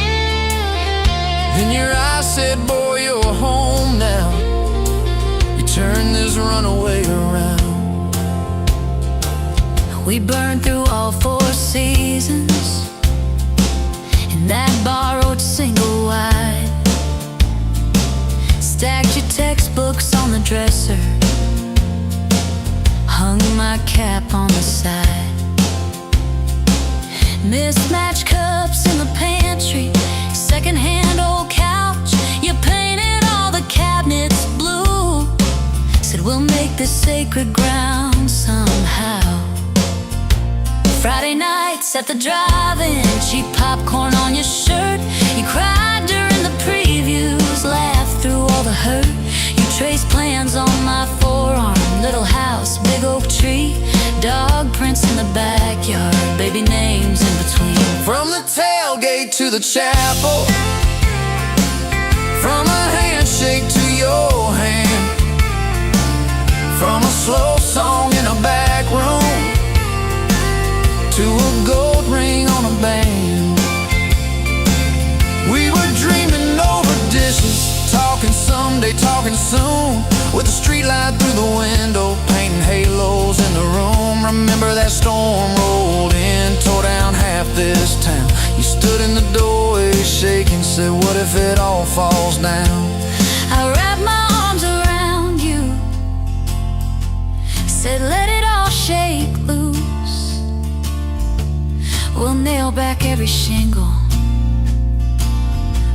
Then your eyes said, boy, you're home now. You turned this runaway around. We burned through all 4 seasons in that borrowed single wide. Stacked your textbooks on the dresser, hung my cap on the side. Mismatched cups in the pantry, secondhand old couch. You painted all the cabinets blue, said we'll make this sacred ground somehow. Friday nights at the drive-in, cheap popcorn on your shirt. You cried during the previews, laughed through all the hurt. You traced plans on my forearm, little house, big oak tree, dog prints in the backyard, baby names in between. From the tailgate to the chapel, from a handshake to your hand, from a slow song in a back room to a gold ring on a band. We were dreaming over dishes, talking someday, talking soon, with a street light through the window, painting halos in the room. Remember that storm rolled in, tore down half this town. You stood in the doorway shaking, said, what if it all falls down? I wrapped my arms around you, said let it all shake loose. We'll nail back every shingle.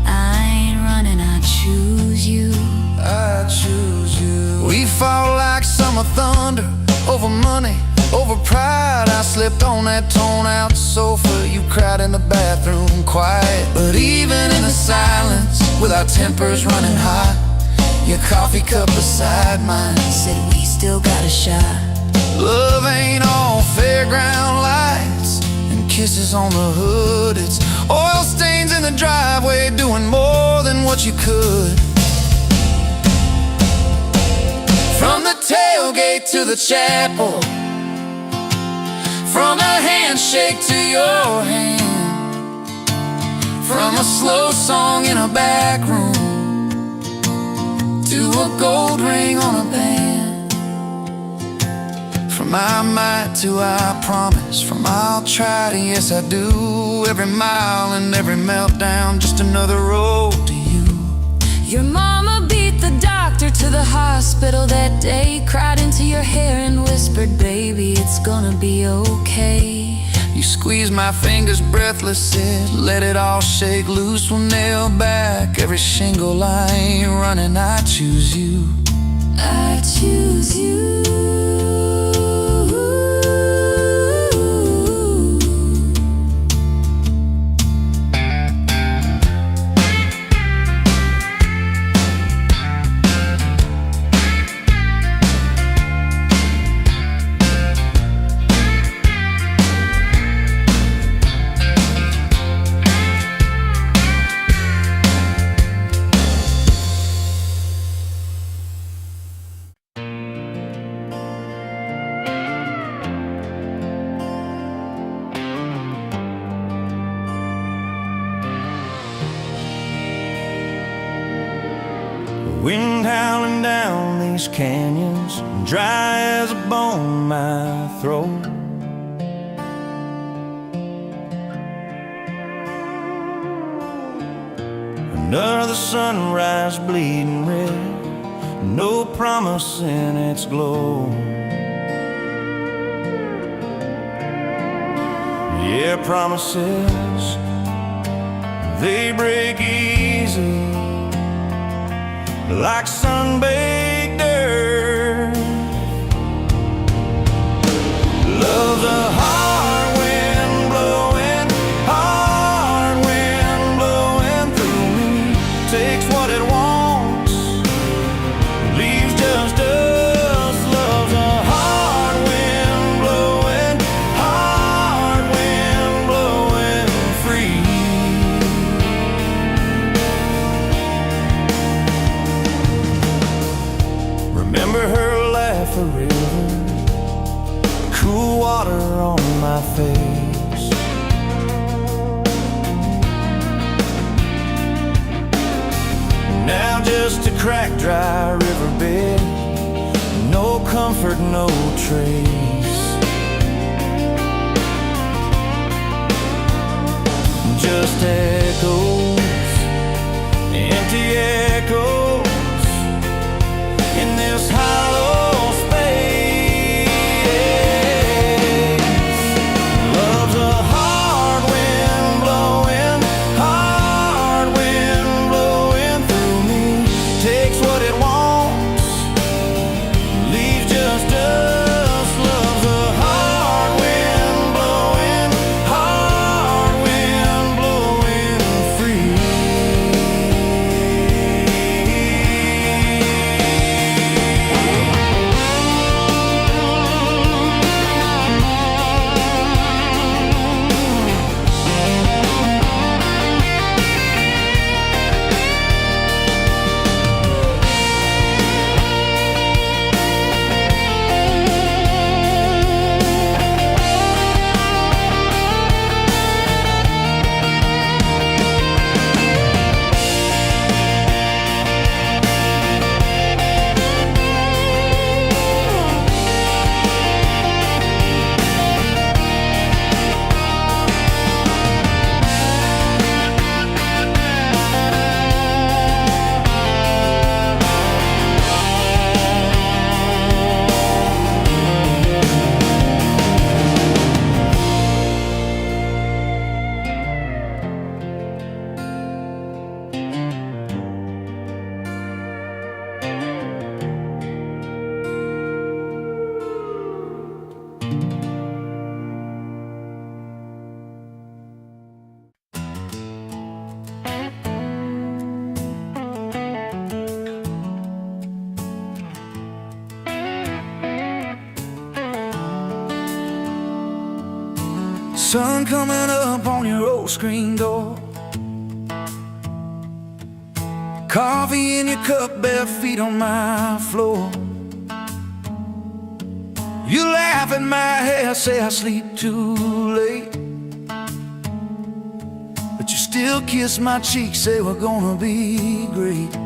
I ain't running, I choose you. I choose you. We fought like summer thunder, over money, over pride. I slipped on that torn-out sofa, you cried in the bathroom quiet. But even in the silence, with our tempers running hot, your coffee cup beside mine Said we still got a shot. love ain't all fairground lights and kisses on the hood. It's oil stains in the driveway, doing more than what you could. From the tailgate to the chapel, from a handshake to your hand, from a slow song in a back room to a gold ring on a band. From I might to I promise, from I'll try to yes I do, every mile and every meltdown, just another road to you. Your mama beat the doctor to the hospital that day, cried into your hair and whispered, baby, it's gonna be okay. You squeezed my fingers breathless, said, let it all shake loose. We'll nail back every shingle. I ain't running, I choose you. I choose you. Wind howling down these canyons, dry as a bone my throat. Another sunrise bleeding red, no promise in its glow. Yeah, promises, they break easy, like sun-baked earth. Love's a hard wind blowing, hard wind blowing through me. Takes what it wants, leaves just us. Love's a hard wind blowing, hard wind blowing free. Remember her laugh, a river, cool water on my face. Now just a cracked, dry riverbed, no comfort, no trace. Just echoes, empty echoes in this hollow space. Love's a hard wind blowing, hard wind blowing through me. Takes what it wants, leaves just us. Love's a hard wind blowing, hard wind blowing free. Sun coming up on your old screen door, coffee in your cup, bare feet on my floor. You laugh at my hair, say I sleep too late, but you still kiss my cheek, say we're gonna be great.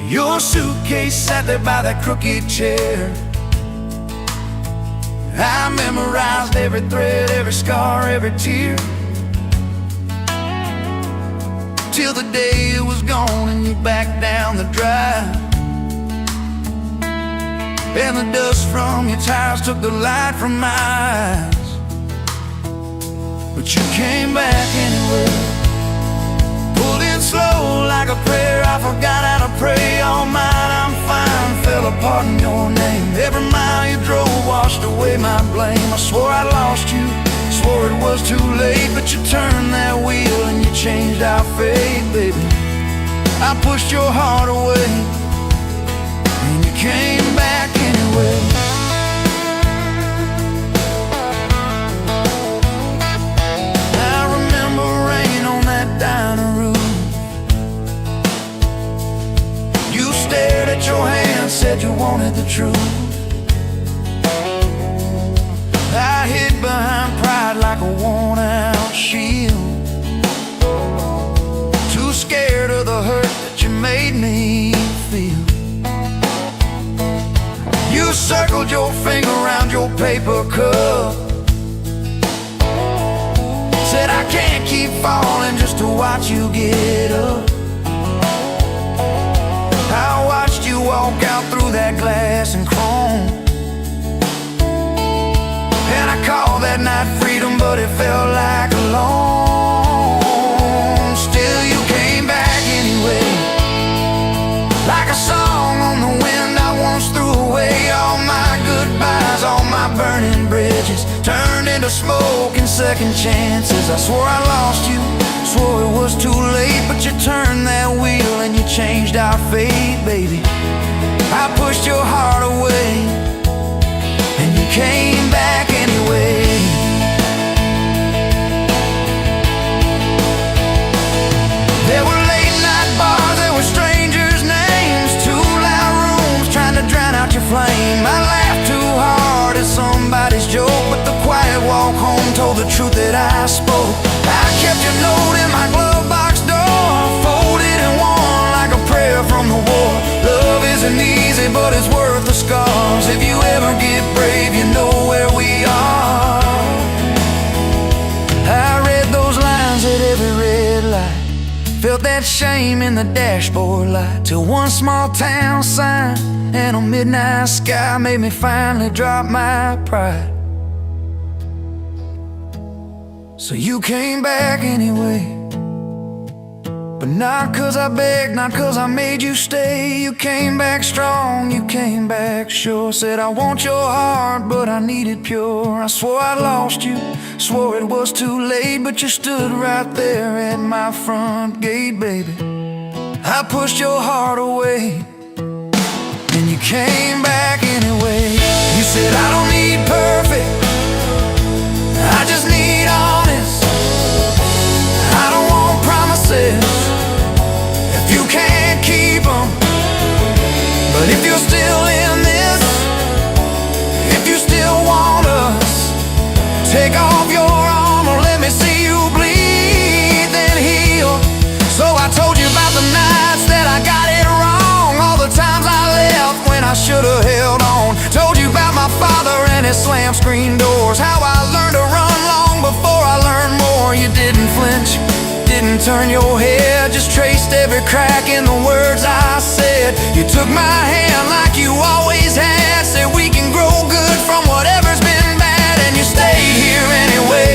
Your suitcase sat there by that crooked chair. I memorized every thread, every scar, every tear, till the day it was gone and you backed down the drive, and the dust from your tires took the light from my eyes. But you came back anyway, pulled in slow like a prayer. I forgot how to pray. All mine, I'm fine, fell apart in your name. Every mile you drove washed away my blame. I swore I lost you, swore it was too late, but you turned that wheel and you changed our fate, baby. I pushed your heart away and you came back anyway. I remember rain on that dining room. You stared at your hand, said you wanted the truth. I hid behind pride like a worn-out shield, too scared of the hurt that you rolled your finger around your paper cup. Said I can't keep falling just to watch you get up. I watched you walk out through that glass and chrome, and I called that night freedom, but it felt like alone. Still you came back anyway, like a song on the wind. I once threw away all my goodbyes, all my burning bridges turned into smoke and second chances. I swore I lost you, swore it was too late, but you turned that wheel and you changed our fate, baby. I pushed your heart away and you came back anyway. There were late night bars, there were strangers' names, too loud rooms trying to drown out your flame. I laughed too hard at somebody's joke, but the quiet walk home told the truth that I spoke. I kept your note in my glove box door, folded in one like a prayer from the war. Love isn't easy, but it's worth the scars. If you ever get brave, you know where we are. I read those lines at every red light, felt that shame in the dashboard light, till one small town sign and a midnight sky made me finally drop my pride. So you came back anyway, but not 'cause I begged, not 'cause I made you stay. You came back strong, you came back sure. Said I want your heart, but I need it pure. I swore I lost you, swore it was too late, but you stood right there at my front gate, baby. I pushed your heart away and you came back anyway. You said I don't need perfect, I just need honest. I don't want promises if you can't keep them. But if you're still in this, if you still want us, take off your armor, let me see you bleed, then heal. So I told you about the nights that I got it wrong, all the times I left when I should have held on. Told you about my father and his slam screen doors, how I learned to run long before I learned more. You didn't flinch, didn't turn your head, just traced every crack in the words I said. You took my hand like you always had, said we can grow good from whatever's been bad, and you stayed here anyway.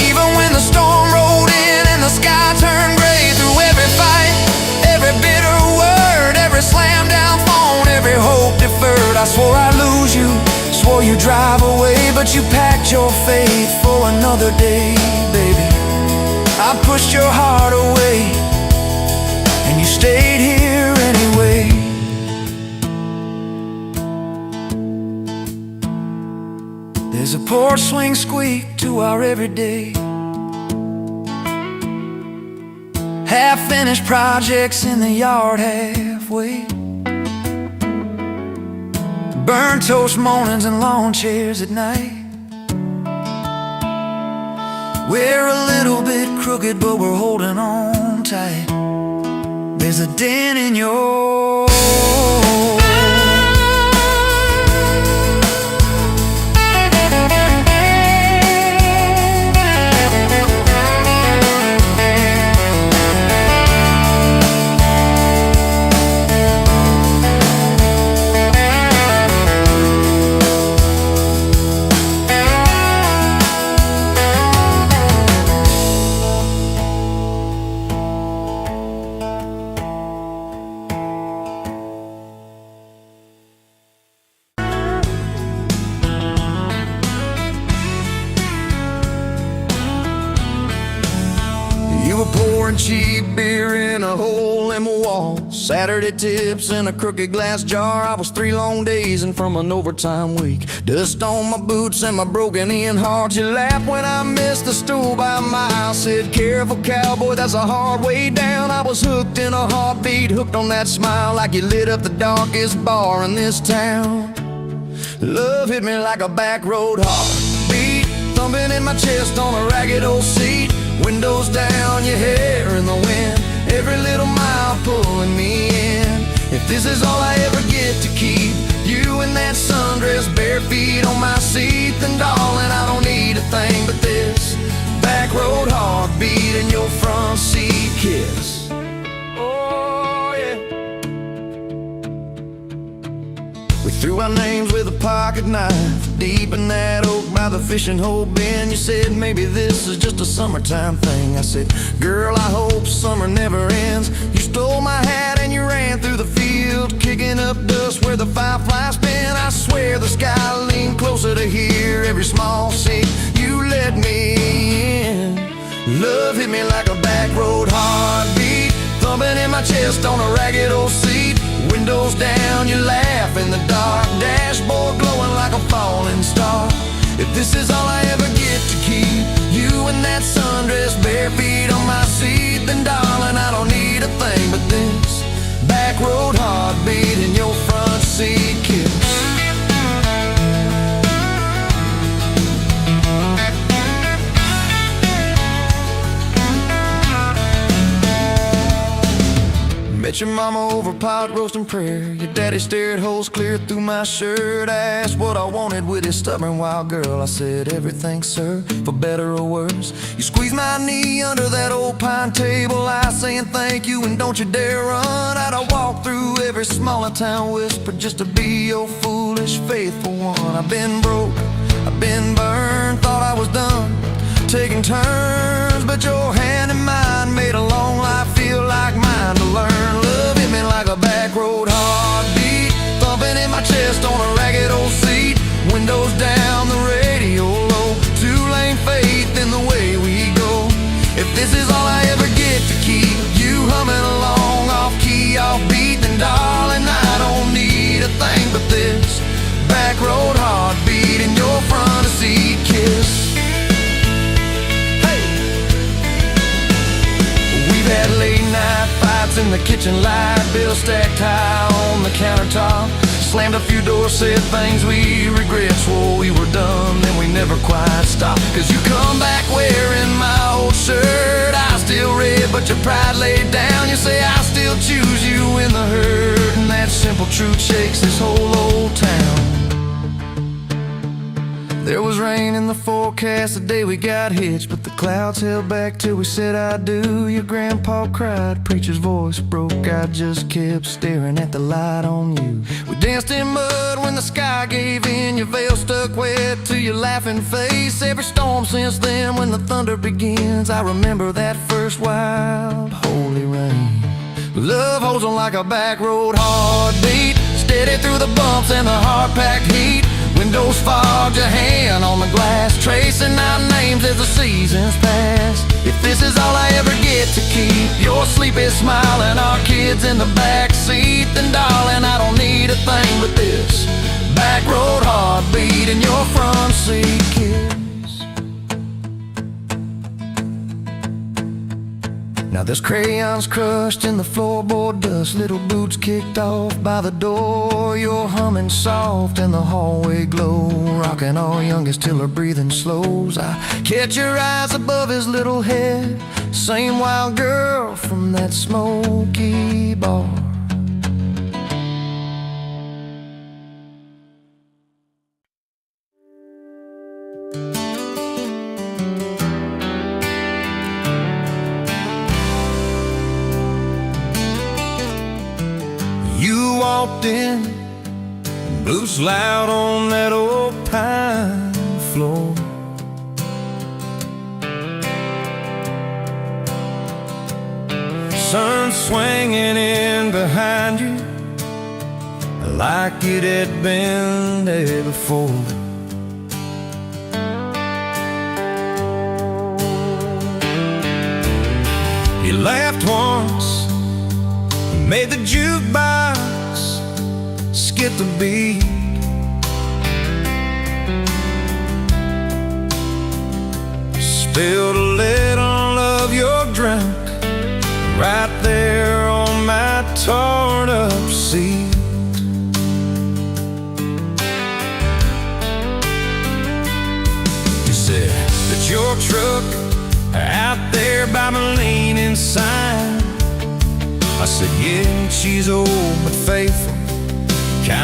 Even when the storm rolled in and the sky turned gray, through every fight, every bitter word, every slam down phone, every hope deferred. I swore I'd lose you, swore you'd drive away, but you packed your faith for another day, baby. I pushed your heart away and you stayed here anyway. There's a porch swing squeak to our everyday, half-finished projects in the yard halfway, burnt toast mornings and lawn chairs at night. We're a little bit crooked, but we're holding on tight. There's a dent in your pouring cheap beer in a hole in my wall, Saturday tips in a crooked glass jar. I was 3 long days and from an overtime week, dust on my boots and my broken in heart. You laughed when I missed the stool by a mile, said careful cowboy, that's a hard way down. I was hooked in a heartbeat, hooked on that smile, like you lit up the darkest bar in this town. Love hit me like a back road heartbeat, thumping in my chest on a ragged old seat. Windows down, your hair in the wind, every little mile pulling me in. If this is all I ever get to keep, you and in that sundress, bare feet on my seat, then darling, I don't need a thing but this back road heartbeat and your front seat kiss. Oh yeah. We threw our names with a pocket knife deep in that oak by the fishing hole bin. You said maybe this is just a summertime thing. I said, girl, I hope summer never ends. You stole my hat and you ran through the field, kicking up dust where the fireflies spin. I swear the sky leaned closer to hear every small sing you let me in. Love hit me like a back road heartbeat, thumping in my chest on a ragged old seat. Windows down, you laugh in the dark, dashboard glowing like a falling star. If this is all I ever get to keep, you in that sundress, bare feet on my seat, then darling, I don't need a thing but this back road heartbeat and your front seat kiss. Met your mama over pot roast and prayer. Your daddy stared holes clear through my shirt. I asked what I wanted with his stubborn wild girl. I said everything, sir, for better or worse. You squeezed my knee under that old pine table, I saying thank you and don't you dare run. I'd walk through every smaller town whisper just to be your foolish faithful one. I've been broke, I've been burned, thought I was done taking turns, but your hand in mine made a long life feel like mine to learn. Love hit me like a back road heartbeat, thumping in my chest on a ragged old seat. Windows down, the radio low, two-lane faith in the way we go. If this is all I ever get to keep, you humming along off key, off beat, then darling, I don't need a thing but this back road heartbeat and your front seat kiss. Had late night fights in the kitchen light, bills stacked high on the countertop. Slammed a few doors, said things we regret, swore we were done, then we never quite stopped. Cause you come back wearing my old shirt, I still red but your pride laid down. You say I still choose you in the hurt, and that simple truth shakes this whole old town. There was rain in the forecast the day we got hitched, but the clouds held back till we said I do. Your grandpa cried, preacher's voice broke, I just kept staring at the light on you. We danced in mud when the sky gave in, your veil stuck wet to your laughing face. Every storm since then when the thunder begins, I remember that first wild holy rain. Love holds on like a back road heartbeat, steady through the bumps and the hard-packed heat. Windows fogged, your hand on the glass, tracing out names as the seasons pass. If this is all I ever get to keep, your sleepy smile and our kids in the back seat, then darling, I don't need a thing but this back road heartbeat and your front seat kiss. Now there's crayons crushed in the floorboard dust, little boots kicked off by the door. You're humming soft in the hallway glow, rocking our youngest till her breathing slows. I catch your eyes above his little head, same wild girl from that smoky bar. You walked in, boots loud on that old pine floor. Sun swinging in behind you like it had been there before. You laughed once, made the jukebox skip the beat. Spilled a little of your drink right there on my torn up seat. You said that your truck out there by my leaning sign. I said, yeah, she's old but faithful,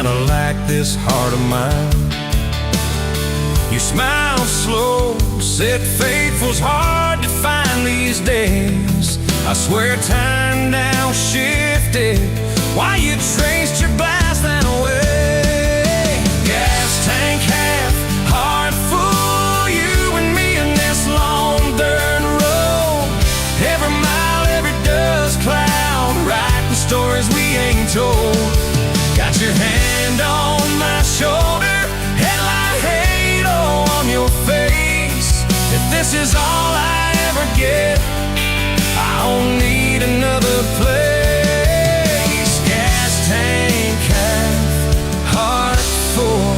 kinda like this heart of mine. You smile slow, said faithful's hard to find these days. I swear time now shifted while you traced your glass that away. Gas tank half, heart full, you and me in this long dirt road. Every mile, every dust cloud, writing stories we ain't told. Got your hand on my shoulder, headlight halo on your face. If this is all I ever get, I don't need another place. Gas tank half, heart full.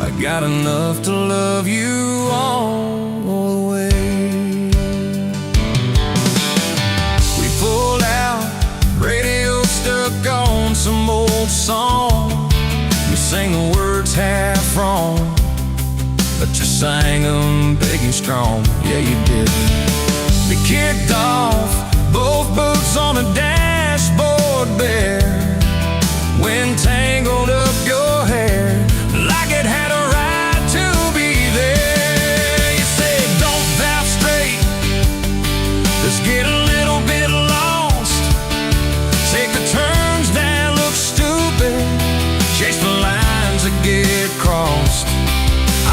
I got enough to love you all the way. We pulled out, radio stuck on some old song. You sang the words half wrong, but you sang them big and strong. Yeah, you did. We kicked off, both boots on the dashboard bare. Wind tangled up your hair like it had a right to be there. You said, don't valve straight, let's get a little bit lost. Take the turns that look stupid, chase the lines that get crossed.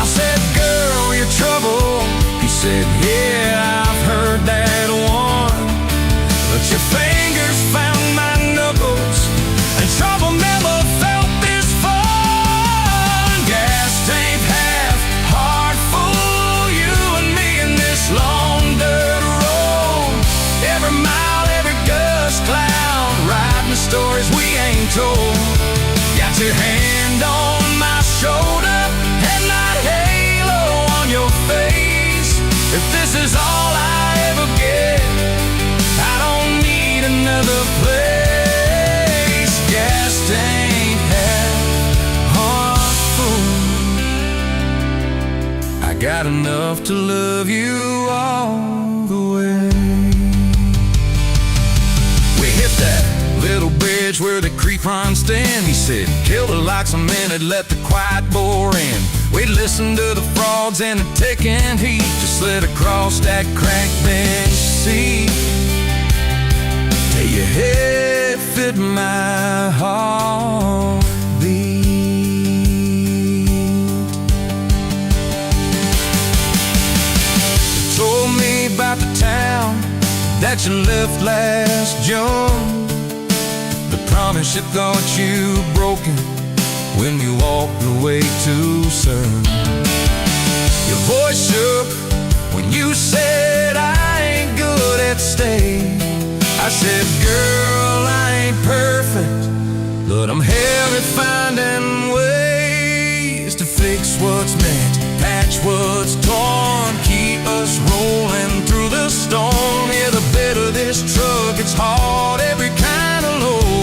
I said, girl, you're trouble. He said, yeah, I've heard that one. But your fingers found my knuckles, and trouble never felt this fun. Gas tank half, heart full, you and me in this long dirt road. Every mile, every gust cloud, writing the stories we ain't told. Got your hand on my shoulder, headlight halo on your face. If this is all I ever get, I don't need another place. Gas tank half, heart full. I got enough to love you all the way. We hit that little bridge where the creek runs thin. He said, kill the lights a minute, let the quiet bore in. We'd listen to the frogs and the ticking heat, just slid across that crack bench seat. Till your head fit my heartbeat. You told me about the town that you left last June. The promise you thought you broken when you walked away too soon. Your voice shook when you said, I ain't good at staying. I said, girl, I ain't perfect, but I'm hell at finding ways to fix what's meant, patch what's torn, keep us rolling through the storm. Yeah, the bed of this truck, it's hard, every kind of load.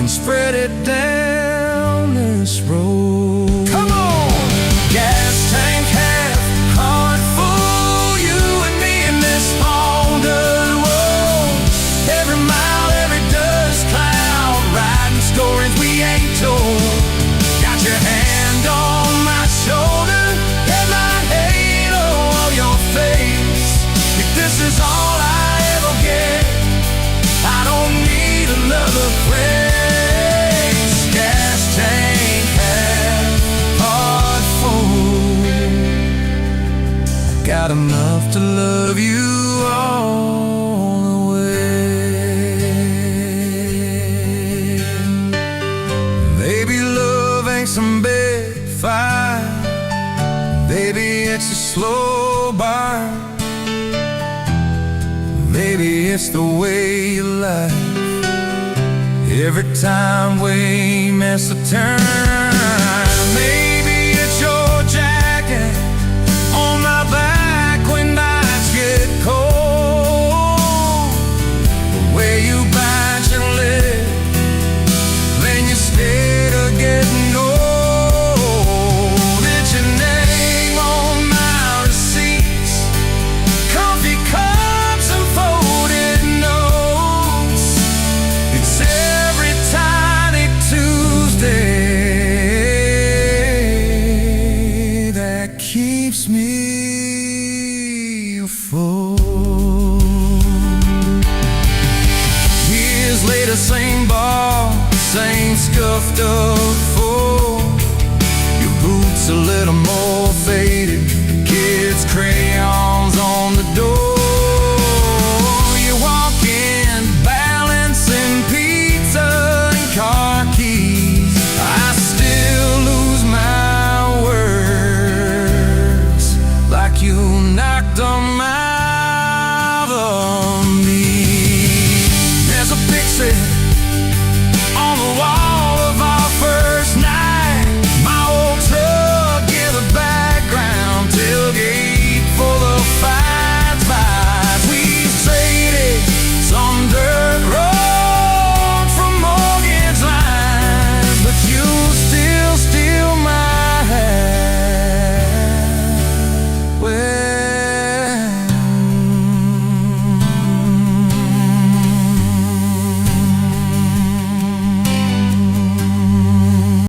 Spread it down this road. Come on! Gas tank half, heart full, you and me in this long dirt road. Every mile, every dust cloud, writing stories we ain't told. Got your hand on my shoulder, headlight halo on your face. If this is all I ever get, I don't need another friend. Got enough to love you all the way. Maybe love ain't some big fight, maybe it's a slow burn. Maybe it's the way you lie every time we miss a turn. Maybe it's your jacket on my back when nights get cold. Where you bite your lip, then you stay to getting old. It's your name on my receipts, just a little more faded. Kids' crayon